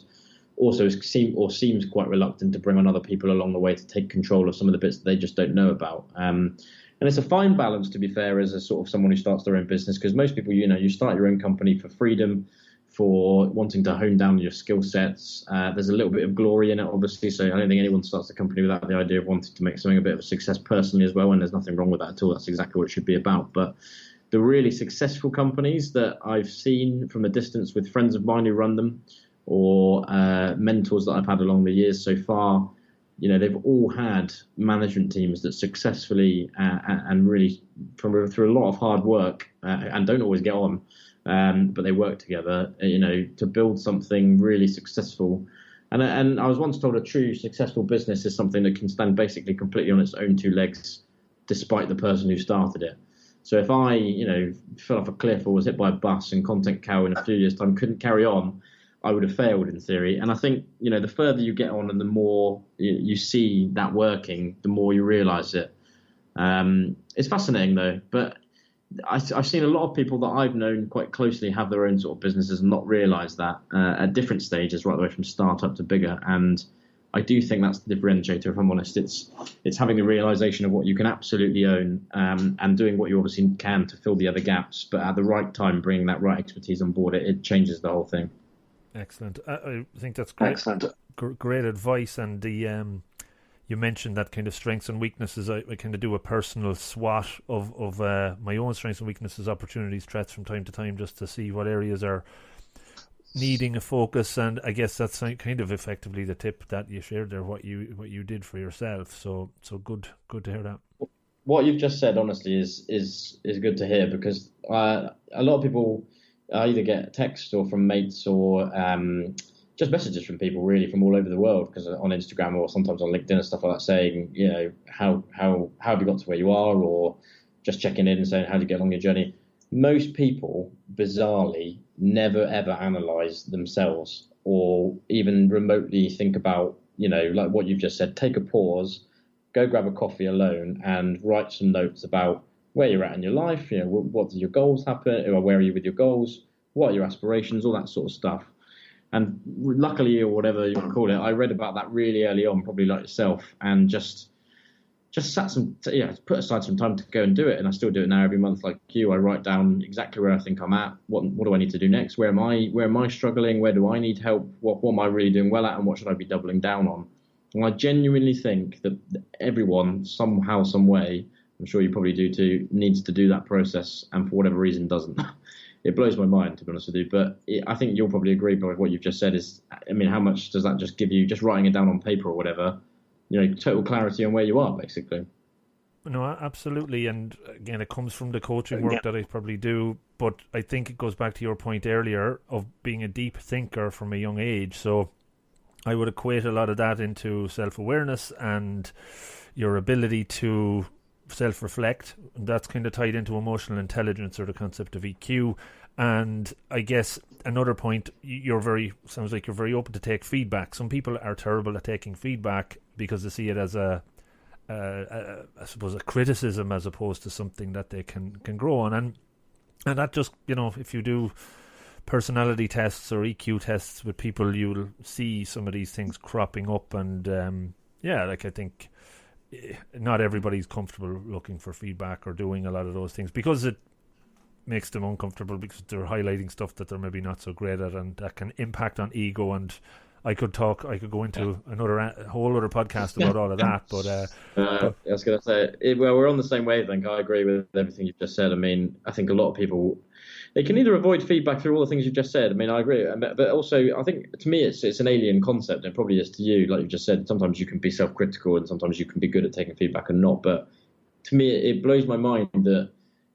also seems quite reluctant to bring on other people along the way to take control of some of the bits that they just don't know about. And it's a fine balance, to be fair, as a sort of someone who starts their own business, because most people, you start your own company for freedom, for wanting to hone down your skill sets. There's a little bit of glory in it, obviously, so I don't think anyone starts a company without the idea of wanting to make something a bit of a success personally as well, and there's nothing wrong with that at all. That's exactly what it should be about. But the really successful companies that I've seen from a distance with friends of mine who run them, or mentors that I've had along the years so far, they've all had management teams that successfully and really through a lot of hard work and don't always get on, but they work together, to build something really successful. And I was once told a true successful business is something that can stand basically completely on its own two legs, despite the person who started it. So if I, fell off a cliff or was hit by a bus and ContentCal in a few years' time couldn't carry on, I would have failed in theory. And I think, the further you get on and the more you see that working, the more you realize it. It's fascinating though, but I've seen a lot of people that I've known quite closely have their own sort of businesses and not realize that at different stages, right the way from startup to bigger. And I do think that's the differentiator, if I'm honest. It's having the realization of what you can absolutely own, and doing what you obviously can to fill the other gaps, but at the right time, bringing that right expertise on board, it changes the whole thing. Excellent. I think that's great. Excellent. Great advice. And the you mentioned that kind of strengths and weaknesses. I kind of do a personal SWOT of my own strengths and weaknesses, opportunities, threats from time to time, just to see what areas are needing a focus. And I guess that's kind of effectively the tip that you shared there, what you did for yourself. So good to hear that. What you've just said, honestly, is good to hear, because a lot of people either get text or from mates or just messages from people really from all over the world, because on Instagram or sometimes on LinkedIn and stuff like that, saying, how have you got to where you are, or just checking in and saying, how did you get along your journey? Most people, bizarrely, never ever analyze themselves or even remotely think about, like what you've just said, take a pause, go grab a coffee alone and write some notes about where you're at in your life, what do your goals happen, or where are you with your goals, what are your aspirations, all that sort of stuff. And luckily, or whatever you want to call it, I read about that really early on, probably like yourself, and just put aside some time to go and do it. And I still do it now every month, like you. I write down exactly where I think I'm at, what do I need to do next, where am I struggling, where do I need help, what am I really doing well at, and what should I be doubling down on. And I genuinely think that everyone, somehow, some way, I'm sure you probably do too, needs to do that process, and for whatever reason doesn't. It blows my mind, to be honest with you. But I think you'll probably agree with what you've just said is, how much does that just give you, just writing it down on paper or whatever, total clarity on where you are, basically. No, absolutely. And again, it comes from the coaching work that I probably do. But I think it goes back to your point earlier of being a deep thinker from a young age. So I would equate a lot of that into self-awareness and your ability to self-reflect. That's kind of tied into emotional intelligence, or the concept of EQ. And I guess another point, sounds like you're very open to take feedback. Some people are terrible at taking feedback because they see it as I suppose a criticism as opposed to something that they can grow on. And that just, if you do personality tests or EQ tests with people, you'll see some of these things cropping up. And I think not everybody's comfortable looking for feedback or doing a lot of those things because it makes them uncomfortable, because they're highlighting stuff that they're maybe not so great at, and that can impact on ego. And I could go into a whole other podcast about all of that. But I was going to say, we're on the same wavelength. I agree with everything you've just said. I think a lot of people, they can either avoid feedback through all the things you've just said. I agree. But also, I think to me, it's an alien concept, and it probably is to you. Like you've just said, sometimes you can be self-critical and sometimes you can be good at taking feedback and not. But to me, it blows my mind that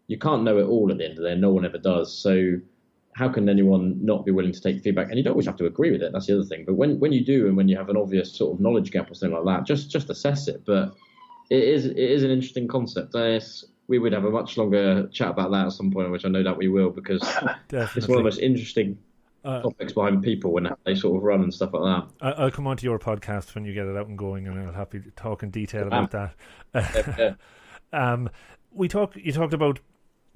you can't know it all at the end of the day. No one ever does. So how can anyone not be willing to take feedback? And you don't always have to agree with it. That's the other thing. But when you do, and when you have an obvious sort of knowledge gap or something like that, just assess it. But it is an interesting concept. We would have a much longer chat about that at some point, which I know that we will, because it's one of the most interesting topics behind people when they sort of run and stuff like that. I'll come on to your podcast when you get it out and going, and I'll happy to talk in detail about that. You talked about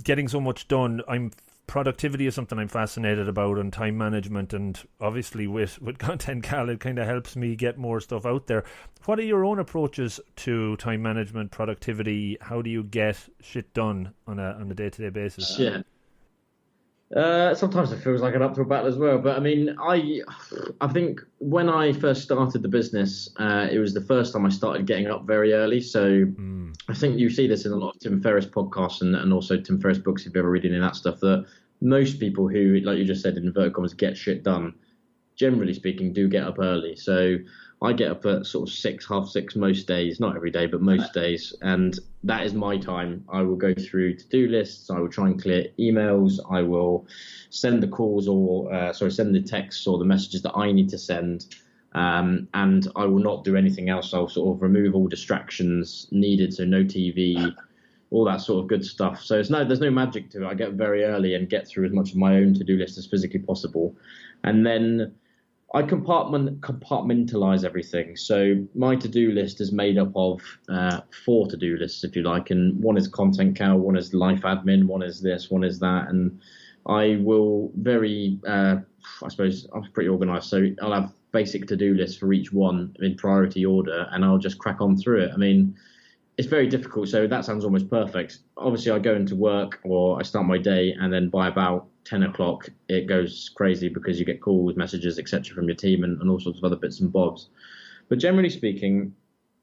getting so much done. Productivity is something I'm fascinated about, and time management, and obviously with ContentCal it kind of helps me get more stuff out there. What are your own approaches to time management, productivity? How do you get shit done on a day-to-day basis? Sometimes it feels like an uphill battle as well, but I mean, I think when I first started the business, it was the first time I started getting up very early. So I think you see this in a lot of Tim Ferriss podcasts and also Tim Ferriss books, if you're ever reading any of that stuff, that most people who, like you just said, in inverted commas, get shit done, generally speaking, do get up early. So I get up at sort of 6, half 6 most days, not every day, but most days. And that is my time. I will go through to-do lists. I will try and clear emails. I will send the calls send the texts or the messages that I need to send. And I will not do anything else. I'll sort of remove all distractions needed. So no TV, all that sort of good stuff. So there's no magic to it. I get very early and get through as much of my own to-do list as physically possible. And then I compartmentalize everything. So my to-do list is made up of 4 to-do lists, if you like. And one is ContentCal, one is life admin, one is this, one is that. And I will I suppose I'm pretty organized. So I'll have basic to-do lists for each one in priority order, and I'll just crack on through it. I mean, it's very difficult. So that sounds almost perfect. Obviously, I go into work or I start my day, and then by about 10 o'clock, it goes crazy because you get calls, messages, etc. from your team and all sorts of other bits and bobs. But generally speaking,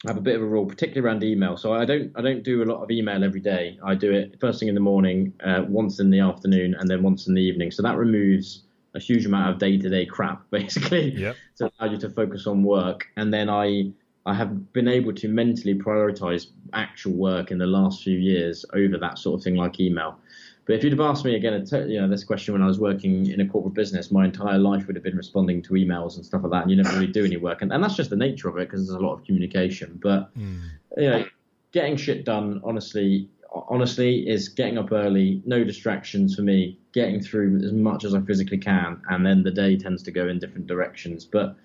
I have a bit of a rule, particularly around email. So I don't do a lot of email every day. I do it first thing in the morning, once in the afternoon, and then once in the evening. So that removes a huge amount of day-to-day crap, basically, to allow you to focus on work. And then I have been able to mentally prioritize actual work in the last few years over that sort of thing like email. But if you'd have asked me again, this question when I was working in a corporate business, my entire life would have been responding to emails and stuff like that, and you never really do any work. And that's just the nature of it, because there's a lot of communication. But getting shit done, honestly, is getting up early, no distractions for me, getting through as much as I physically can, and then the day tends to go in different directions. But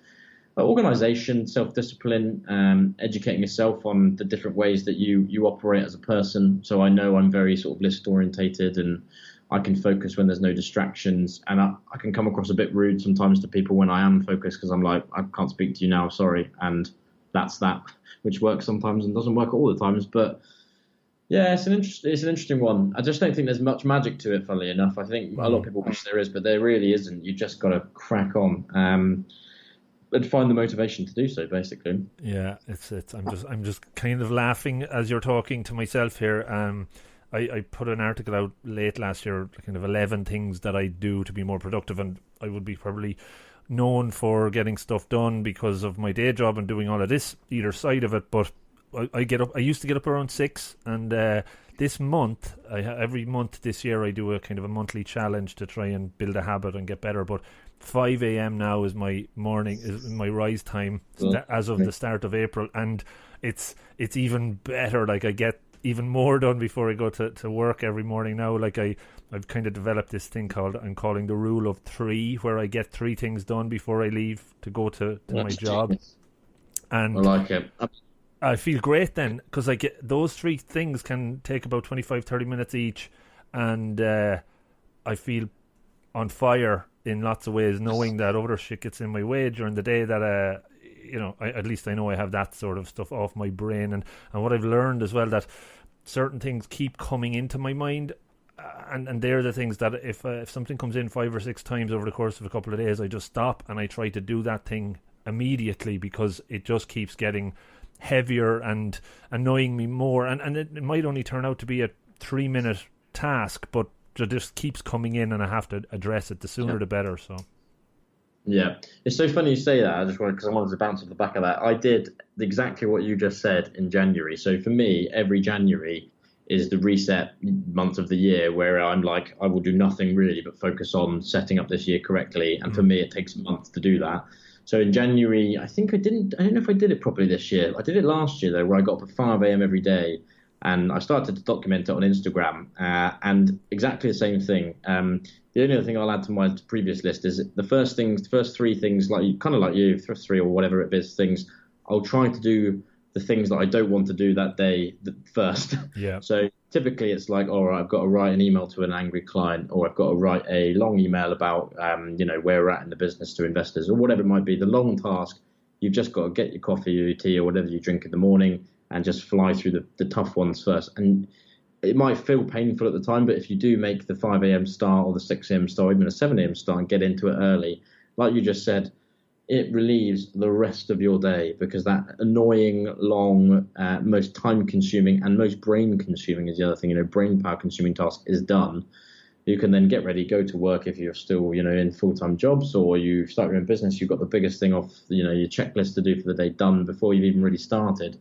organization, self-discipline, educating yourself on the different ways that you operate as a person. So I know I'm very sort of list orientated, and I can focus when there's no distractions. And I can come across a bit rude sometimes to people when I am focused, because I'm like, I can't speak to you now, sorry. And that's that, which works sometimes and doesn't work all the times. But yeah, it's an interesting one. I just don't think there's much magic to it, funnily enough. I think a lot of people wish there is, but there really isn't. You just got to crack on. And find the motivation to do so, basically. Yeah, it's. I'm just kind of laughing as you're talking to myself here. I put an article out late last year, kind of 11 things that I do to be more productive, and I would be probably known for getting stuff done because of my day job and doing all of this, either side of it. But I used to get up around 6, and this month, every month this year, I do a kind of a monthly challenge to try and build a habit and get better. But 5 a.m. now is my rise time as of the start of April, and it's even better. Like, I get even more done before I go to work every morning now. Like, I've kind of developed this thing I'm calling the rule of 3, where I get 3 things done before I leave to go to my job. And I like it. I feel great then, because I get those 3 things can take about 25-30 minutes each, and I feel on fire in lots of ways, knowing that other shit gets in my way during the day, that at least I know I have that sort of stuff off my brain. And what I've learned as well, that certain things keep coming into my mind, and they're the things that if something comes in 5 or 6 times over the course of a couple of days, I just stop and I try to do that thing immediately, because it just keeps getting heavier and annoying me more, and it might only turn out to be a 3-minute task, but it just keeps coming in, and I have to address it. The sooner the better. So yeah, it's so funny you say that. Because I wanted to bounce off the back of that. I did exactly what you just said in January. So for me, every January is the reset month of the year where I'm like, I will do nothing really but focus on setting up this year correctly. And for me, it takes a month to do that. So in January, I don't know if I did it properly this year. I did it last year though, where I got up at 5 a.m. every day and I started to document it on Instagram, and exactly the same thing. The only other thing I'll add to my previous list is the first three things, first three or whatever it is, things, I'll try to do the things that I don't want to do that day first. Yeah. So typically it's like, all right, I've got to write an email to an angry client, or I've got to write a long email about, where we're at in the business to investors, or whatever it might be. The long task, you've just got to get your coffee or your tea or whatever you drink in the morning and just fly through the tough ones first. And it might feel painful at the time, but if you do make the 5 a.m. start or the 6 a.m. start, or even a 7 a.m. start and get into it early, like you just said, it relieves the rest of your day, because that annoying, long, most time-consuming and most brain-consuming is the other thing, brain power-consuming task is done. You can then get ready, go to work if you're still, in full-time jobs, or you start your own business. You've got the biggest thing off, your checklist to do for the day done before you've even really started.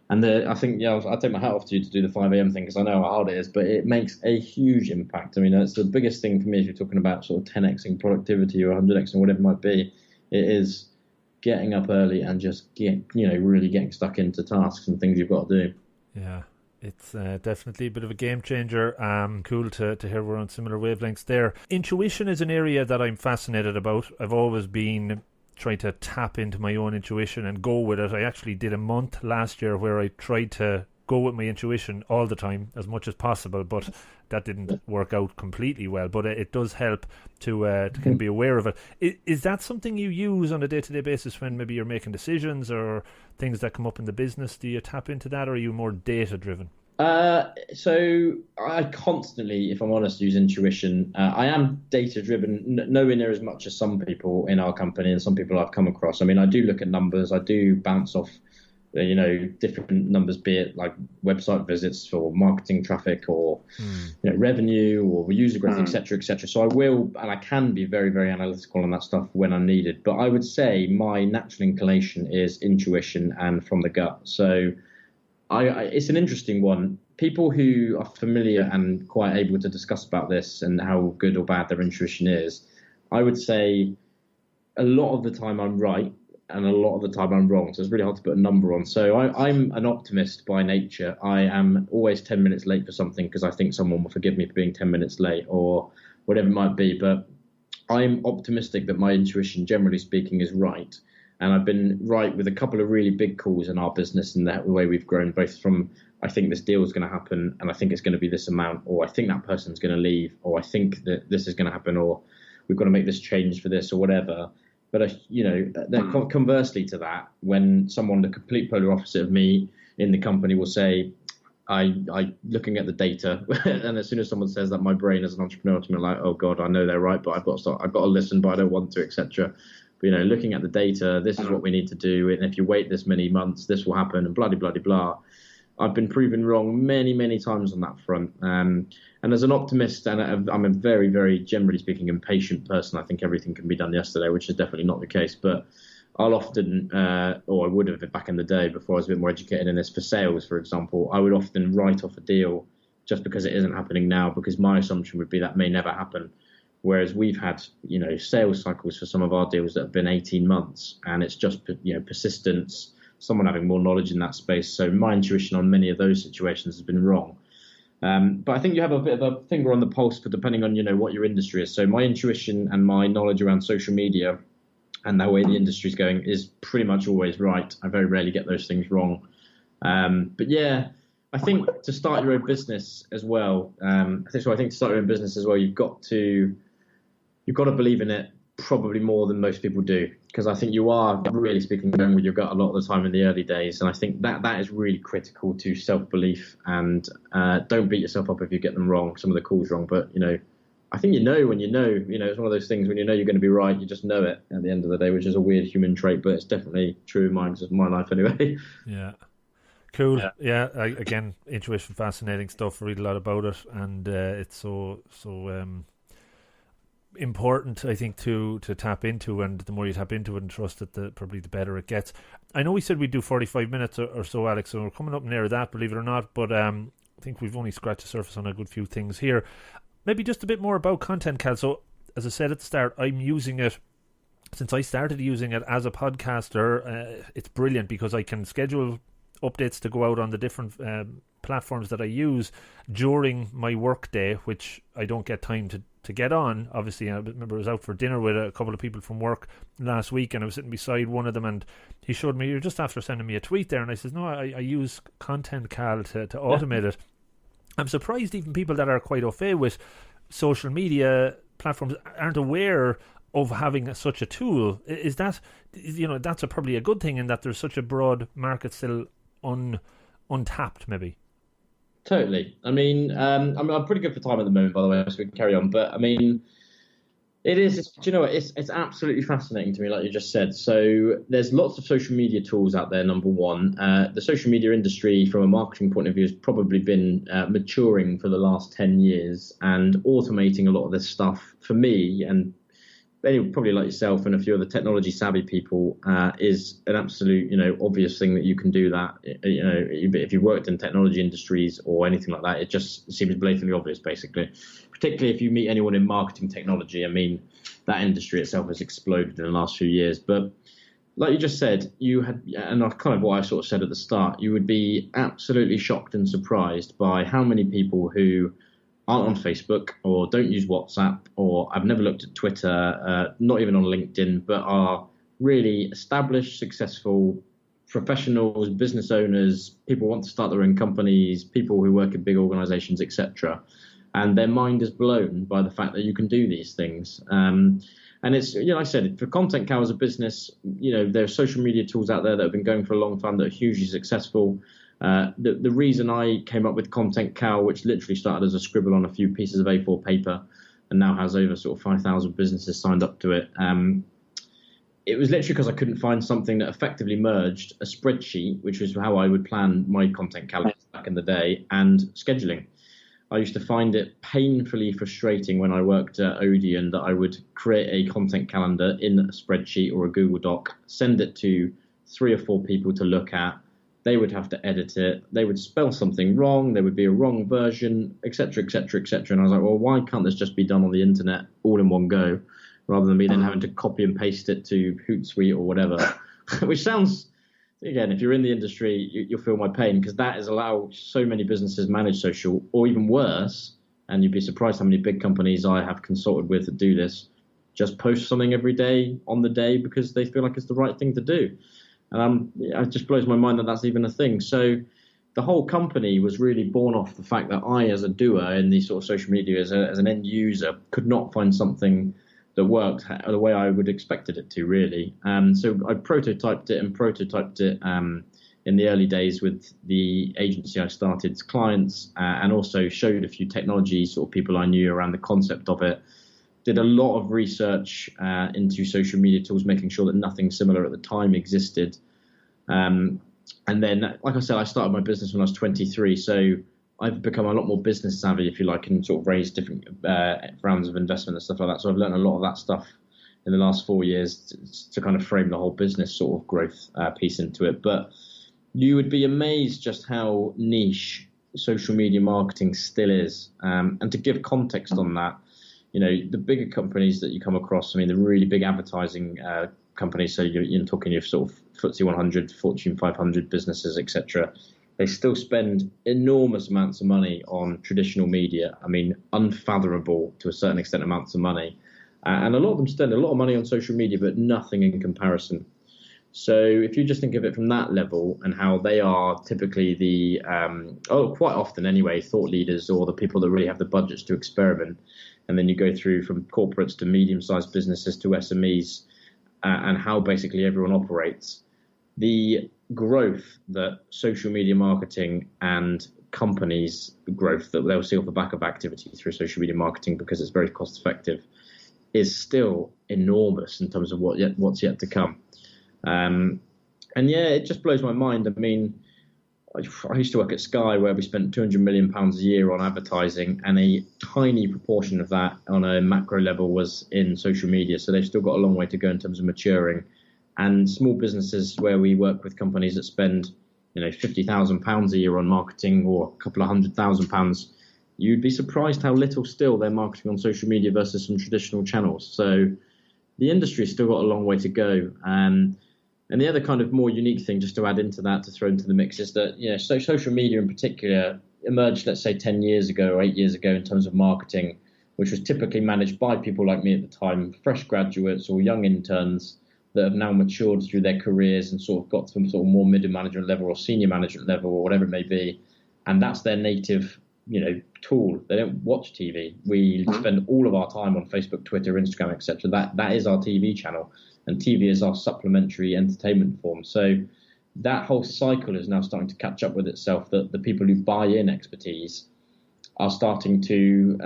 And I think, I'll take my hat off to you to do the 5 a.m. thing, because I know how hard it is, but it makes a huge impact. I mean, it's the biggest thing for me if you're talking about sort of 10xing productivity or 100xing, whatever it might be. It is getting up early and just really getting stuck into tasks and things you've got to do. Yeah, it's definitely a bit of a game changer. Cool to hear we're on similar wavelengths there. Intuition is an area that I'm fascinated about. I've always been trying to tap into my own intuition and go with it. I actually did a month last year where I tried to go with my intuition all the time as much as possible, but that didn't work out completely well. But it does help to kind of be aware of it. Is that something you use on a day-to-day basis when maybe you're making decisions or things that come up in the business? Do you tap into that, or are you more data-driven? So I constantly, if I'm honest, use intuition. I am data-driven, nowhere near as much as some people in our company and some people I've come across. I mean, I do look at numbers. I do bounce off different numbers, be it like website visits for marketing traffic or revenue or user growth, etc., etc. So I will, and I can be very, very analytical on that stuff when I'm needed. But I would say my natural inclination is intuition and from the gut. So it's an interesting one. People who are familiar and quite able to discuss about this and how good or bad their intuition is, I would say a lot of the time I'm right, and a lot of the time I'm wrong. So it's really hard to put a number on. So I'm an optimist by nature. I am always 10 minutes late for something because I think someone will forgive me for being 10 minutes late or whatever it might be. But I'm optimistic that my intuition, generally speaking, is right. And I've been right with a couple of really big calls in our business and the way we've grown, both from I think this deal is going to happen and I think it's going to be this amount, or I think that person's going to leave, or I think that this is going to happen, or we've got to make this change for this or whatever. But, then conversely to that, when someone the complete polar opposite of me in the company will say, I looking at the data, and as soon as someone says that, my brain as an entrepreneur to me like, oh God, I know they're right, but I've got to listen, but I don't want to, etc. But, looking at the data, this is what we need to do, and if you wait this many months, this will happen, and blah, blah, blah, blah. I've been proven wrong many, many times on that front. And as an optimist, and I'm a very, very, generally speaking, impatient person, I think everything can be done yesterday, which is definitely not the case. But I'll often, or I would have back in the day before I was a bit more educated in this, for sales, for example, I would often write off a deal just because it isn't happening now, because my assumption would be that may never happen. Whereas we've had, sales cycles for some of our deals that have been 18 months, and it's just, persistence, someone having more knowledge in that space. So my intuition on many of those situations has been wrong. But I think you have a bit of a finger on the pulse for depending on, what your industry is. So my intuition and my knowledge around social media and the way the industry is going is pretty much always right. I very rarely get those things wrong. But yeah, I think to start your own business as well, you've got to believe in it probably more than most people do, because I think you are, really speaking, going with your gut a lot of the time in the early days, and I think that is really critical to self-belief. And don't beat yourself up if you get them wrong, some of the calls wrong, but I think when it's one of those things when you're going to be right, you just know it at the end of the day, which is a weird human trait, but it's definitely true in my life anyway. Yeah. Cool. Yeah. Again, intuition, fascinating stuff. Read a lot about it, and it's so important, I think, to tap into, and the more you tap into it and trust it, probably the better it gets. I know we said we'd do 45 minutes or so, Alex, so we're coming up near that, believe it or not, but think we've only scratched the surface on a good few things here. Maybe just a bit more about ContentCal. So, as I said at the start, I'm using it since I started using it as a podcaster. It's brilliant because I can schedule updates to go out on the different platforms that I use during my work day, which I don't get time to get on. Obviously, I remember I was out for dinner with a couple of people from work last week, and I was sitting beside one of them, and he showed me, just after sending me a tweet there, and I says, no, I use ContentCal to automate it. I'm surprised even people that are quite au fait with social media platforms aren't aware of having such a tool. Is that, that's probably a good thing in that there's such a broad market still untapped, maybe? Totally. I mean, I'm pretty good for time at the moment, by the way, so we can carry on. But I mean, it is. Do you know what? It's absolutely fascinating to me, like you just said. So there's lots of social media tools out there. Number one, the social media industry, from a marketing point of view, has probably been maturing for the last 10 years, and automating a lot of this stuff for me and probably like yourself and a few other technology savvy people is an absolute, obvious thing that you can do that. If you've worked in technology industries or anything like that, it just seems blatantly obvious, basically. Particularly if you meet anyone in marketing technology. I mean, that industry itself has exploded in the last few years. But like you just said, you had, and kind of what I sort of said at the start, you would be absolutely shocked and surprised by how many people who aren't on Facebook or don't use WhatsApp, or I've never looked at Twitter, not even on LinkedIn, but are really established, successful professionals, business owners, people who want to start their own companies, people who work in big organizations, etc. And their mind is blown by the fact that you can do these things. And it's, like I said, for ContentCal as a business, there are social media tools out there that have been going for a long time that are hugely successful. The reason I came up with ContentCal, which literally started as a scribble on a few pieces of A4 paper and now has over sort of 5,000 businesses signed up to it, it was literally because I couldn't find something that effectively merged a spreadsheet, which was how I would plan my content calendar back in the day, and scheduling. I used to find it painfully frustrating when I worked at Odeon that I would create a content calendar in a spreadsheet or a Google Doc, send it to 3 or 4 people to look at. They would have to edit it. They would spell something wrong. There would be a wrong version, etc., etc., etc. And I was like, well, why can't this just be done on the internet all in one go, rather than me then having to copy and paste it to Hootsuite or whatever? Which sounds, again, if you're in the industry, you'll feel my pain, because that is how so many businesses manage social, or even worse. And you'd be surprised how many big companies I have consulted with that do this. Just post something every day on the day because they feel like it's the right thing to do. And it just blows my mind that that's even a thing. So the whole company was really born off the fact that I, as a doer in these sort of social media, as an end user, could not find something that worked the way I would expected it to, really. So I prototyped it in the early days with the agency I started's clients, and also showed a few technology sort of people I knew around the concept of it. Did a lot of research into social media tools, making sure that nothing similar at the time existed. And then, like I said, I started my business when I was 23, so I've become a lot more business savvy, if you like, and sort of raised different rounds of investment and stuff like that. So I've learned a lot of that stuff in the last 4 years to kind of frame the whole business sort of growth piece into it. But you would be amazed just how niche social media marketing still is. And to give context on that, the bigger companies that you come across, I mean, the really big advertising companies, so you're talking your sort of FTSE 100, Fortune 500 businesses, etc., they still spend enormous amounts of money on traditional media. I mean, unfathomable to a certain extent amounts of money. And a lot of them spend a lot of money on social media, but nothing in comparison. So if you just think of it from that level, and how they are typically the, quite often anyway, thought leaders, or the people that really have the budgets to experiment. And then you go through from corporates to medium-sized businesses to SMEs, and how basically everyone operates. The growth that social media marketing and companies' growth that they'll see off the back of activity through social media marketing, because it's very cost-effective, is still enormous in terms of what's yet to come. And yeah, it just blows my mind. I mean, I used to work at Sky, where we spent £200 million a year on advertising, and a tiny proportion of that on a macro level was in social media. So they've still got a long way to go in terms of maturing. And small businesses where we work with companies that spend, £50,000 a year on marketing or a couple of £100,000, you'd be surprised how little still they're marketing on social media versus some traditional channels. So the industry's still got a long way to go. And the other kind of more unique thing, just to add into that, to throw into the mix, is that so social media in particular emerged, let's say, 10 years ago or 8 years ago in terms of marketing, which was typically managed by people like me at the time, fresh graduates or young interns that have now matured through their careers and sort of got to some sort of more middle management level or senior management level or whatever it may be. And that's their native, tool. They don't watch TV. We spend all of our time on Facebook, Twitter, Instagram, etc. That is our TV channel, and TV is our supplementary entertainment form. So that whole cycle is now starting to catch up with itself, that the people who buy in expertise are starting to,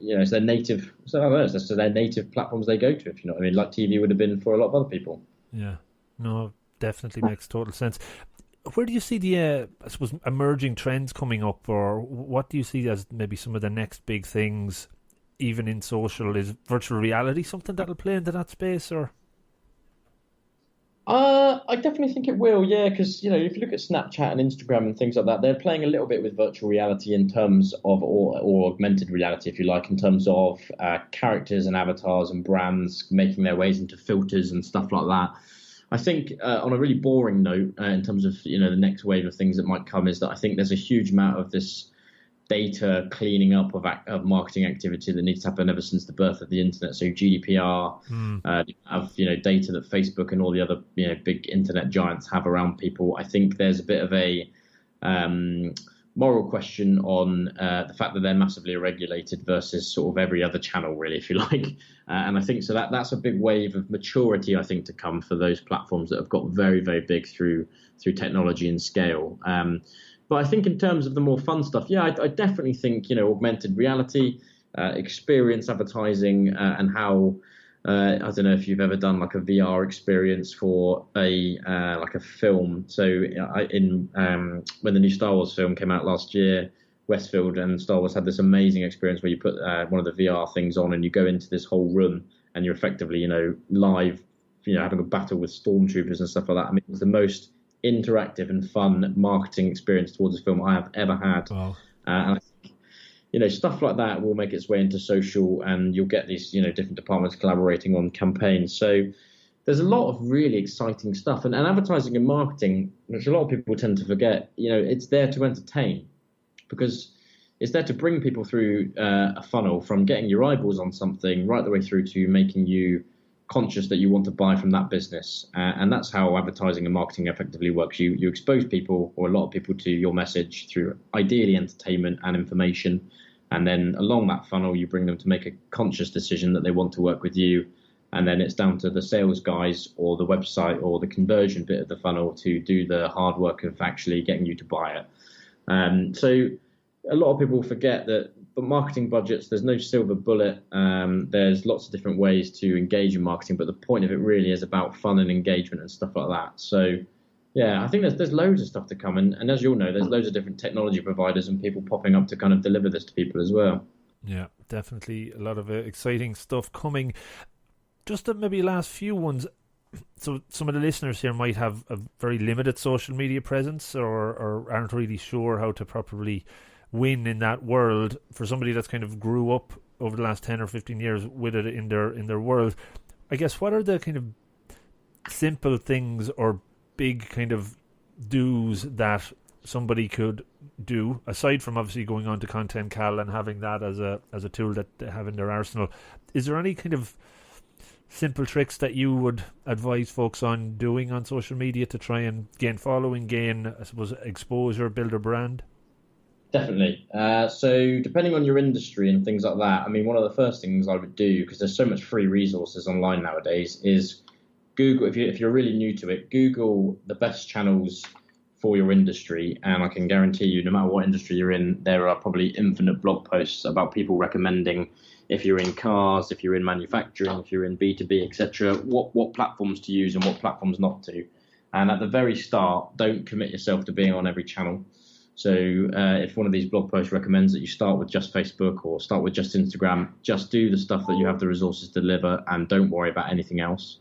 it's their native, it's their native platforms they go to, if you know what I mean, like TV would have been for a lot of other people. Yeah, no, definitely makes total sense. Where do you see the, I suppose, emerging trends coming up, or what do you see as maybe some of the next big things, even in social? Is virtual reality something that'll play into that space, or? I definitely think it will, yeah, because, if you look at Snapchat and Instagram and things like that, they're playing a little bit with virtual reality in terms of, or augmented reality, if you like, in terms of characters and avatars and brands making their ways into filters and stuff like that. I think on a really boring note, in terms of, the next wave of things that might come, is that I think there's a huge amount of this data cleaning up of marketing activity that needs to happen ever since the birth of the internet. So GDPR, you have data that Facebook and all the other big internet giants have around people. I think there's a bit of a moral question on the fact that they're massively regulated versus sort of every other channel, really, if you like. And I think so that's a big wave of maturity, I think, to come for those platforms that have got very, very big through technology and scale. But I think in terms of the more fun stuff, yeah, I definitely think, augmented reality, experience advertising, and how, I don't know if you've ever done like a VR experience for a film. So when the new Star Wars film came out last year, Westfield and Star Wars had this amazing experience where you put one of the VR things on and you go into this whole room and you're effectively, live, having a battle with stormtroopers and stuff like that. I mean, it was the most interactive and fun marketing experience towards a film I have ever had. Wow. And I think, stuff like that will make its way into social, and you'll get these, different departments collaborating on campaigns. So there's a lot of really exciting stuff. And advertising and marketing, which a lot of people tend to forget, it's there to entertain, because it's there to bring people through a funnel from getting your eyeballs on something right the way through to making you conscious that you want to buy from that business. And that's how advertising and marketing effectively works. You expose people, or a lot of people, to your message through ideally entertainment and information. And then along that funnel, you bring them to make a conscious decision that they want to work with you. And then it's down to the sales guys or the website or the conversion bit of the funnel to do the hard work of actually getting you to buy it. So a lot of people forget that the marketing budgets, there's no silver bullet. There's lots of different ways to engage in marketing, but the point of it really is about fun and engagement and stuff like that. So yeah, I think there's loads of stuff to come. And as you all know, there's loads of different technology providers and people popping up to kind of deliver this to people as well. Yeah, definitely a lot of exciting stuff coming. Just maybe last few ones. So some of the listeners here might have a very limited social media presence or aren't really sure how to properly win in that world. For somebody that's kind of grew up over the last 10 or 15 years with it in their world, I guess, what are the kind of simple things or big kind of do's that somebody could do, aside from obviously going on to ContentCal and having that as a tool that they have in their arsenal? Is there any kind of simple tricks that you would advise folks on doing on social media to try and gain following, gain, I suppose, exposure, build a brand? Definitely. So depending on your industry and things like that, I mean, one of the first things I would do, because there's so much free resources online nowadays, is Google, if you're really new to it, Google the best channels for your industry. And I can guarantee you, no matter what industry you're in, there are probably infinite blog posts about people recommending, if you're in cars, if you're in manufacturing, if you're in B2B, etc., what platforms to use and what platforms not to. And at the very start, don't commit yourself to being on every channel. So if one of these blog posts recommends that you start with just Facebook or start with just Instagram, just do the stuff that you have the resources to deliver and don't worry about anything else.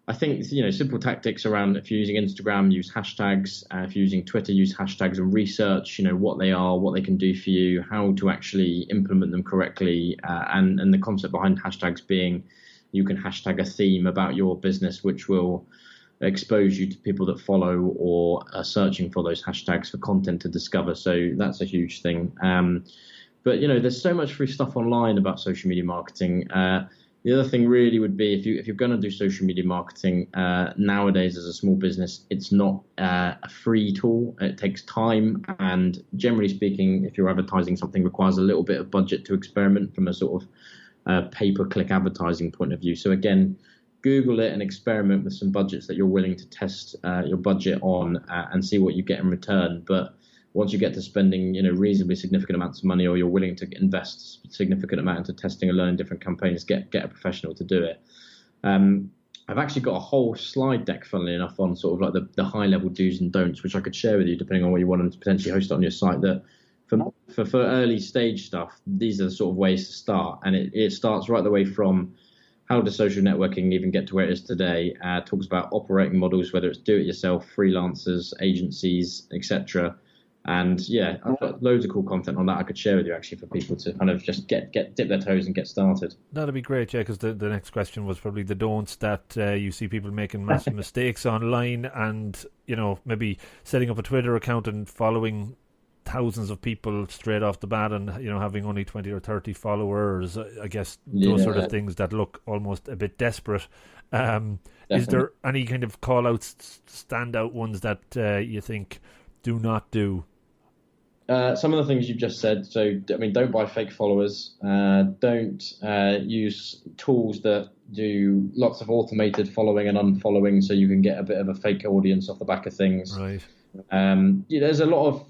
I think, simple tactics around, if you're using Instagram, use hashtags. If you're using Twitter, use hashtags and research, what they are, what they can do for you, how to actually implement them correctly. And the concept behind hashtags being you can hashtag a theme about your business, which will expose you to people that follow or are searching for those hashtags for content to discover. So that's a huge thing. But, there's so much free stuff online about social media marketing. The other thing really would be if you're going to do social media marketing nowadays as a small business, it's not a free tool. It takes time, and generally speaking, if you're advertising something, requires a little bit of budget to experiment from a sort of pay-per-click advertising point of view. So again, Google it and experiment with some budgets that you're willing to test your budget on and see what you get in return. But once you get to spending, reasonably significant amounts of money, or you're willing to invest significant amount into testing and learning different campaigns, get a professional to do it. I've actually got a whole slide deck, funnily enough, on sort of like the high level do's and don'ts, which I could share with you depending on what you want to potentially host it on your site. That for early stage stuff, these are the sort of ways to start, and it starts right the way from how does social networking even get to where it is today. Talks about operating models, whether it's do it yourself, freelancers, agencies, etc. And yeah, I've got loads of cool content on that I could share with you actually for people to kind of just dip their toes and get started. That'd be great, yeah, because the next question was probably the don'ts that you see people making massive mistakes online, and maybe setting up a Twitter account and following thousands of people straight off the bat, and having only 20 or 30 followers. I guess those sort of things that look almost a bit desperate. Is there any kind of call outs, standout ones that you think do not do? Some of the things you've just said. So, don't buy fake followers. Don't use tools that do lots of automated following and unfollowing, so you can get a bit of a fake audience off the back of things. Right. There's a lot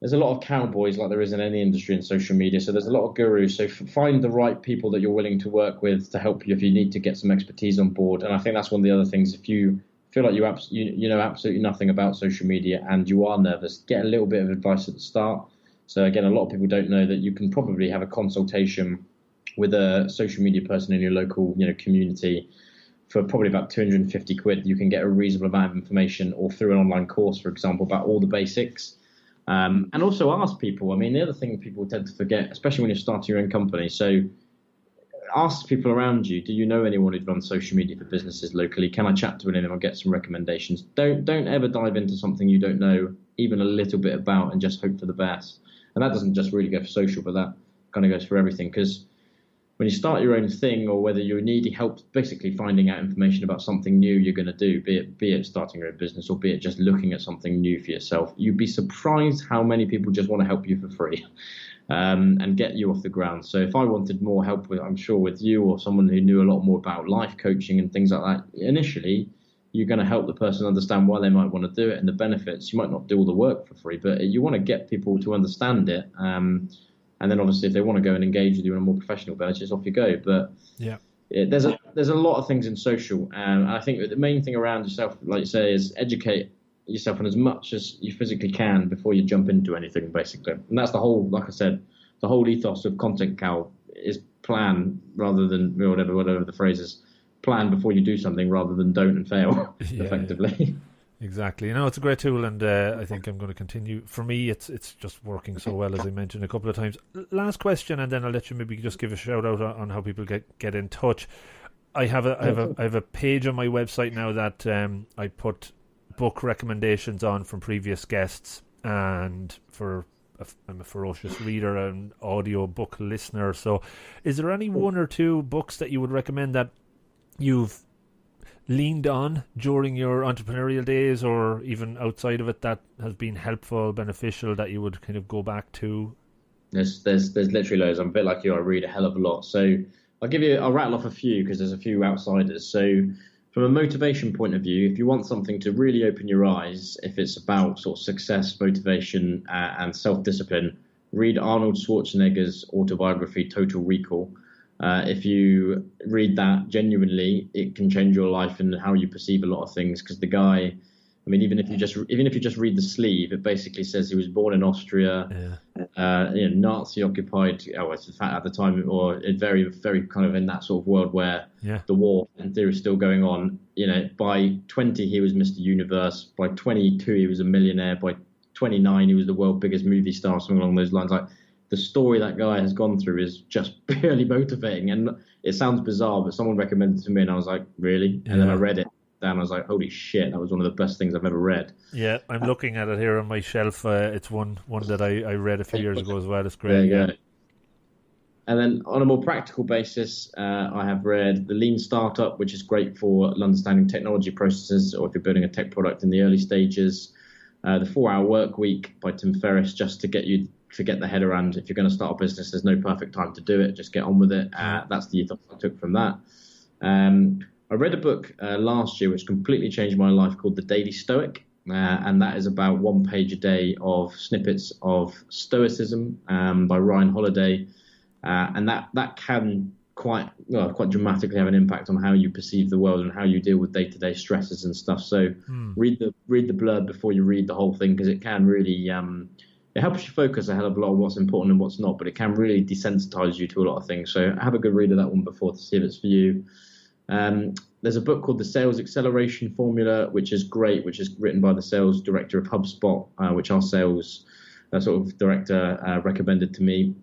of cowboys, like there is in any industry in social media. So there's a lot of gurus. So find the right people that you're willing to work with to help you if you need to get some expertise on board. And I think that's one of the other things. If you feel like you know absolutely nothing about social media and you are nervous, get a little bit of advice at the start. So again, a lot of people don't know that you can probably have a consultation with a social media person in your local community for probably about 250 quid. You can get a reasonable amount of information, or through an online course, for example, about all the basics. And also ask people. The other thing people tend to forget, especially when you're starting your own company, so ask people around you, do you know anyone who's run social media for businesses locally? Can I chat to anyone or get some recommendations? Don't ever dive into something you don't know even a little bit about and just hope for the best. And that doesn't just really go for social, but that kind of goes for everything. Because when you start your own thing, or whether you're needing help basically finding out information about something new you're going to do, be it starting your own business, or be it just looking at something new for yourself, you'd be surprised how many people just want to help you for free. And get you off the ground. So if I wanted more help with you, or someone who knew a lot more about life coaching and things like that, initially you're going to help the person understand why they might want to do it and the benefits. You might not do all the work for free, but you want to get people to understand it. And then obviously if they want to go and engage with you on a more professional basis, off you go. But yeah, there's a lot of things in social. And I think the main thing around yourself, like you say, is educate yourself on as much as you physically can before you jump into anything, basically. And that's the whole, like I said, the whole ethos of ContentCal is plan rather than whatever the phrase is. Plan before you do something rather than don't and fail, effectively. Yeah. Exactly. It's a great tool, and I think I'm going to continue. For me, it's just working so well, as I mentioned a couple of times. Last question, and then I'll let you maybe just give a shout out on how people get in touch. I have a page on my website now that I put book recommendations on from previous guests, and I'm a ferocious reader and audio book listener. So is there any one or two books that you would recommend that you've leaned on during your entrepreneurial days, or even outside of it, that has been helpful, beneficial, that you would kind of go back to? There's literally loads. I'm a bit like you. I read a hell of a lot. So I'll rattle off a few because there's a few outsiders. So from a motivation point of view, if you want something to really open your eyes, if it's about sort of success, motivation, and self-discipline, read Arnold Schwarzenegger's autobiography, Total Recall. If you read that genuinely, it can change your life and how you perceive a lot of things. Because the guy, even if you just read the sleeve, it basically says he was born in Austria. Yeah. Nazi occupied, at the time, or very, very kind of in that sort of world where the war in theory is still going on. By 20 he was Mr. Universe. By 22 he was a millionaire. By 29 he was the world's biggest movie star, something along those lines. Like, the story that guy has gone through is just purely motivating, and it sounds bizarre, but someone recommended it to me, and I was like, really? And then I read it. And I was like, holy shit, that was one of the best things I've ever read. Yeah, I'm looking at it here on my shelf. It's one that I read a few years ago as well. It's great. There you go. And then on a more practical basis, I have read The Lean Startup, which is great for understanding technology processes, or if you're building a tech product in the early stages. The 4-Hour Work Week by Tim Ferriss, just to get you to get the head around, if you're going to start a business, there's no perfect time to do it. Just get on with it. That's the ethos I took from that. I read a book last year which completely changed my life, called The Daily Stoic, and that is about 1 page a day of snippets of Stoicism by Ryan Holiday, and that can quite dramatically have an impact on how you perceive the world and how you deal with day-to-day stresses and stuff. So read the blurb before you read the whole thing, because it can really it helps you focus a hell of a lot on what's important and what's not, but it can really desensitize you to a lot of things. So have a good read of that one before to see if it's for you. There's a book called The Sales Acceleration Formula, which is great, which is written by the sales director of HubSpot, which our sales sort of director recommended to me.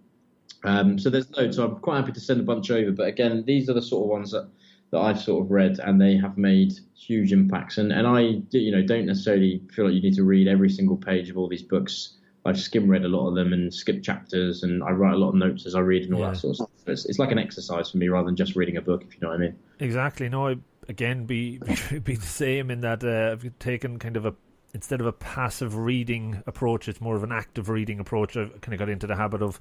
So there's loads, so I'm quite happy to send a bunch over. But again, these are the sort of ones that I've sort of read, and they have made huge impacts. And I don't necessarily feel like you need to read every single page of all these books. I've skim read a lot of them and skipped chapters, and I write a lot of notes as I read and all that sort of stuff. So it's like an exercise for me rather than just reading a book, if you know what I mean. Exactly. No, I again be the same in that I've taken kind of instead of a passive reading approach, it's more of an active reading approach. I've kind of got into the habit of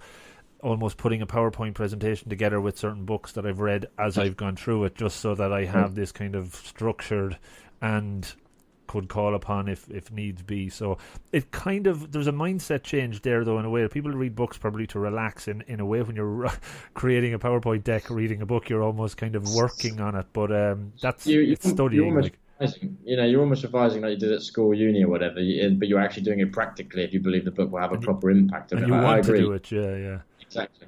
almost putting a PowerPoint presentation together with certain books that I've read as I've gone through it, just so that I have this kind of structured and could call upon if needs be. So it kind of, there's a mindset change there though, in a way. People read books probably to relax in a way. When you're creating a PowerPoint deck, reading a book, you're almost kind of working on it, but that's studying. You're almost revising like you did at school, uni or whatever, but you're actually doing it practically if you believe the book will have a proper impact on it. And you want to do it, yeah.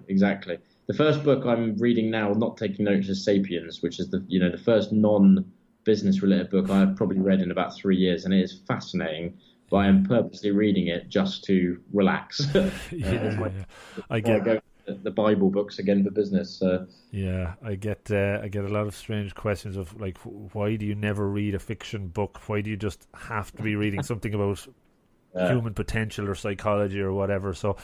Exactly. The first book I'm reading now, not taking notes, is Sapiens, which is the first non-business related book I've probably read in about 3 years, and it is fascinating. But I am purposely reading it just to relax. I get the Bible books again for business. Yeah, I get a lot of strange questions of like, why do you never read a fiction book? Why do you just have to be reading something about human potential or psychology or whatever? So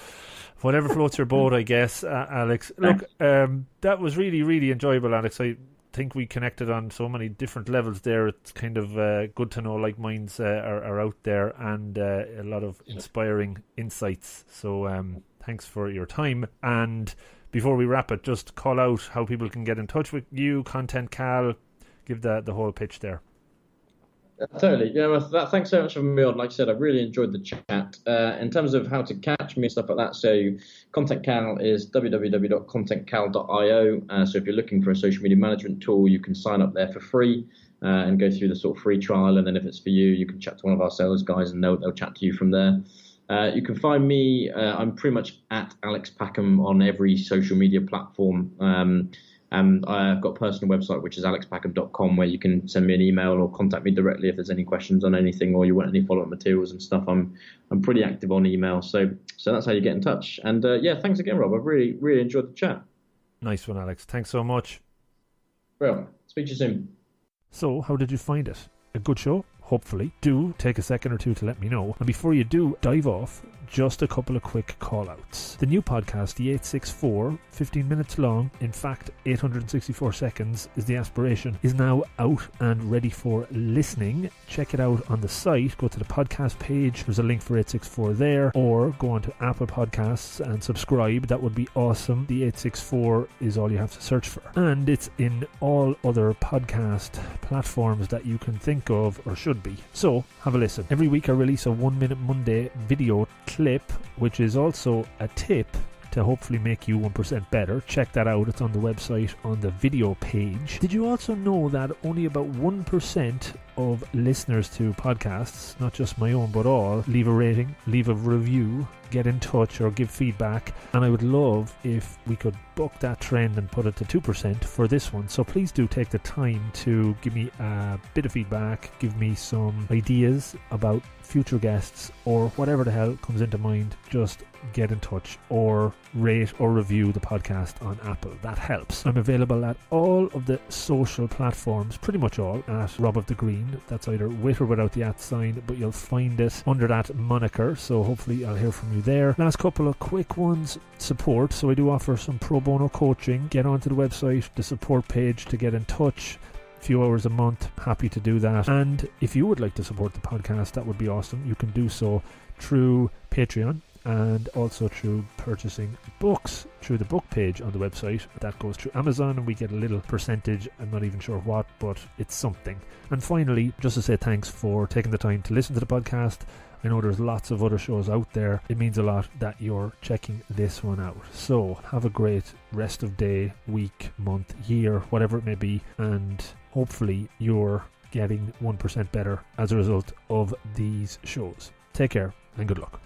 whatever floats your boat, I guess. Alex, look, that was really, really enjoyable, Alex. I think we connected on so many different levels there. It's kind of good to know like minds are out there, and a lot of inspiring insights. So thanks for your time. And before we wrap it, just call out how people can get in touch with you, ContentCal, give the whole pitch there. Totally. Thanks so much for having me on. Like I said, I really enjoyed the chat. In terms of how to catch me and stuff like that, so ContentCal is www.contentcal.io. So if you're looking for a social media management tool, you can sign up there for free and go through the sort of free trial. And then if it's for you, you can chat to one of our sales guys and they'll chat to you from there. You can find me, I'm pretty much at Alex Packham on every social media platform. And I've got a personal website, which is alexpackham.com, where you can send me an email or contact me directly if there's any questions on anything or you want any follow-up materials and stuff. I'm pretty active on email. So that's how you get in touch. And thanks again, Rob. I've really, really enjoyed the chat. Nice one, Alex. Thanks so much. Well, speak to you soon. So how did you find it? A good show? Hopefully. Do take a second or two to let me know. And before you do dive off, just a couple of quick call-outs. The new podcast, the 864, 15 minutes long, in fact 864 seconds is the aspiration, is now out and ready for listening. Check it out on the site. Go to the podcast page. There's a link for 864 there, or go on to Apple Podcasts and subscribe. That would be awesome. The 864 is all you have to search for. And it's in all other podcast platforms that you can think of or should be. So have a listen. Every week I release a 1 Minute Monday video clip, which is also a tip to hopefully make you 1% better. Check that out. It's on the website on the video page. Did you also know that only about 1% of listeners to podcasts, not just my own but all, leave a rating, leave a review get in touch or give feedback, and I would love if we could buck that trend and put it to 2% for this one. So please do take the time to give me a bit of feedback, give me some ideas about future guests or whatever the hell comes into mind. Just get in touch or rate or review the podcast on Apple. That helps. I'm available at all of the social platforms, pretty much all, at Rob of the Green. That's either with or without the @ sign, but you'll find it under that moniker, so hopefully I'll hear from you there. Last couple of quick ones: support. So I do offer some pro bono coaching. Get onto the website, the support page, to get in touch. Few hours a month, happy to do that. And if you would like to support the podcast, that would be awesome. You can do so through Patreon and also through purchasing books through the book page on the website. That goes through Amazon and we get a little percentage. I'm not even sure what, but it's something. And finally, just to say thanks for taking the time to listen to the podcast. I know there's lots of other shows out there. It means a lot that you're checking this one out. So have a great rest of day, week, month, year, whatever it may be, and hopefully you're getting 1% better as a result of these shows. Take care and good luck.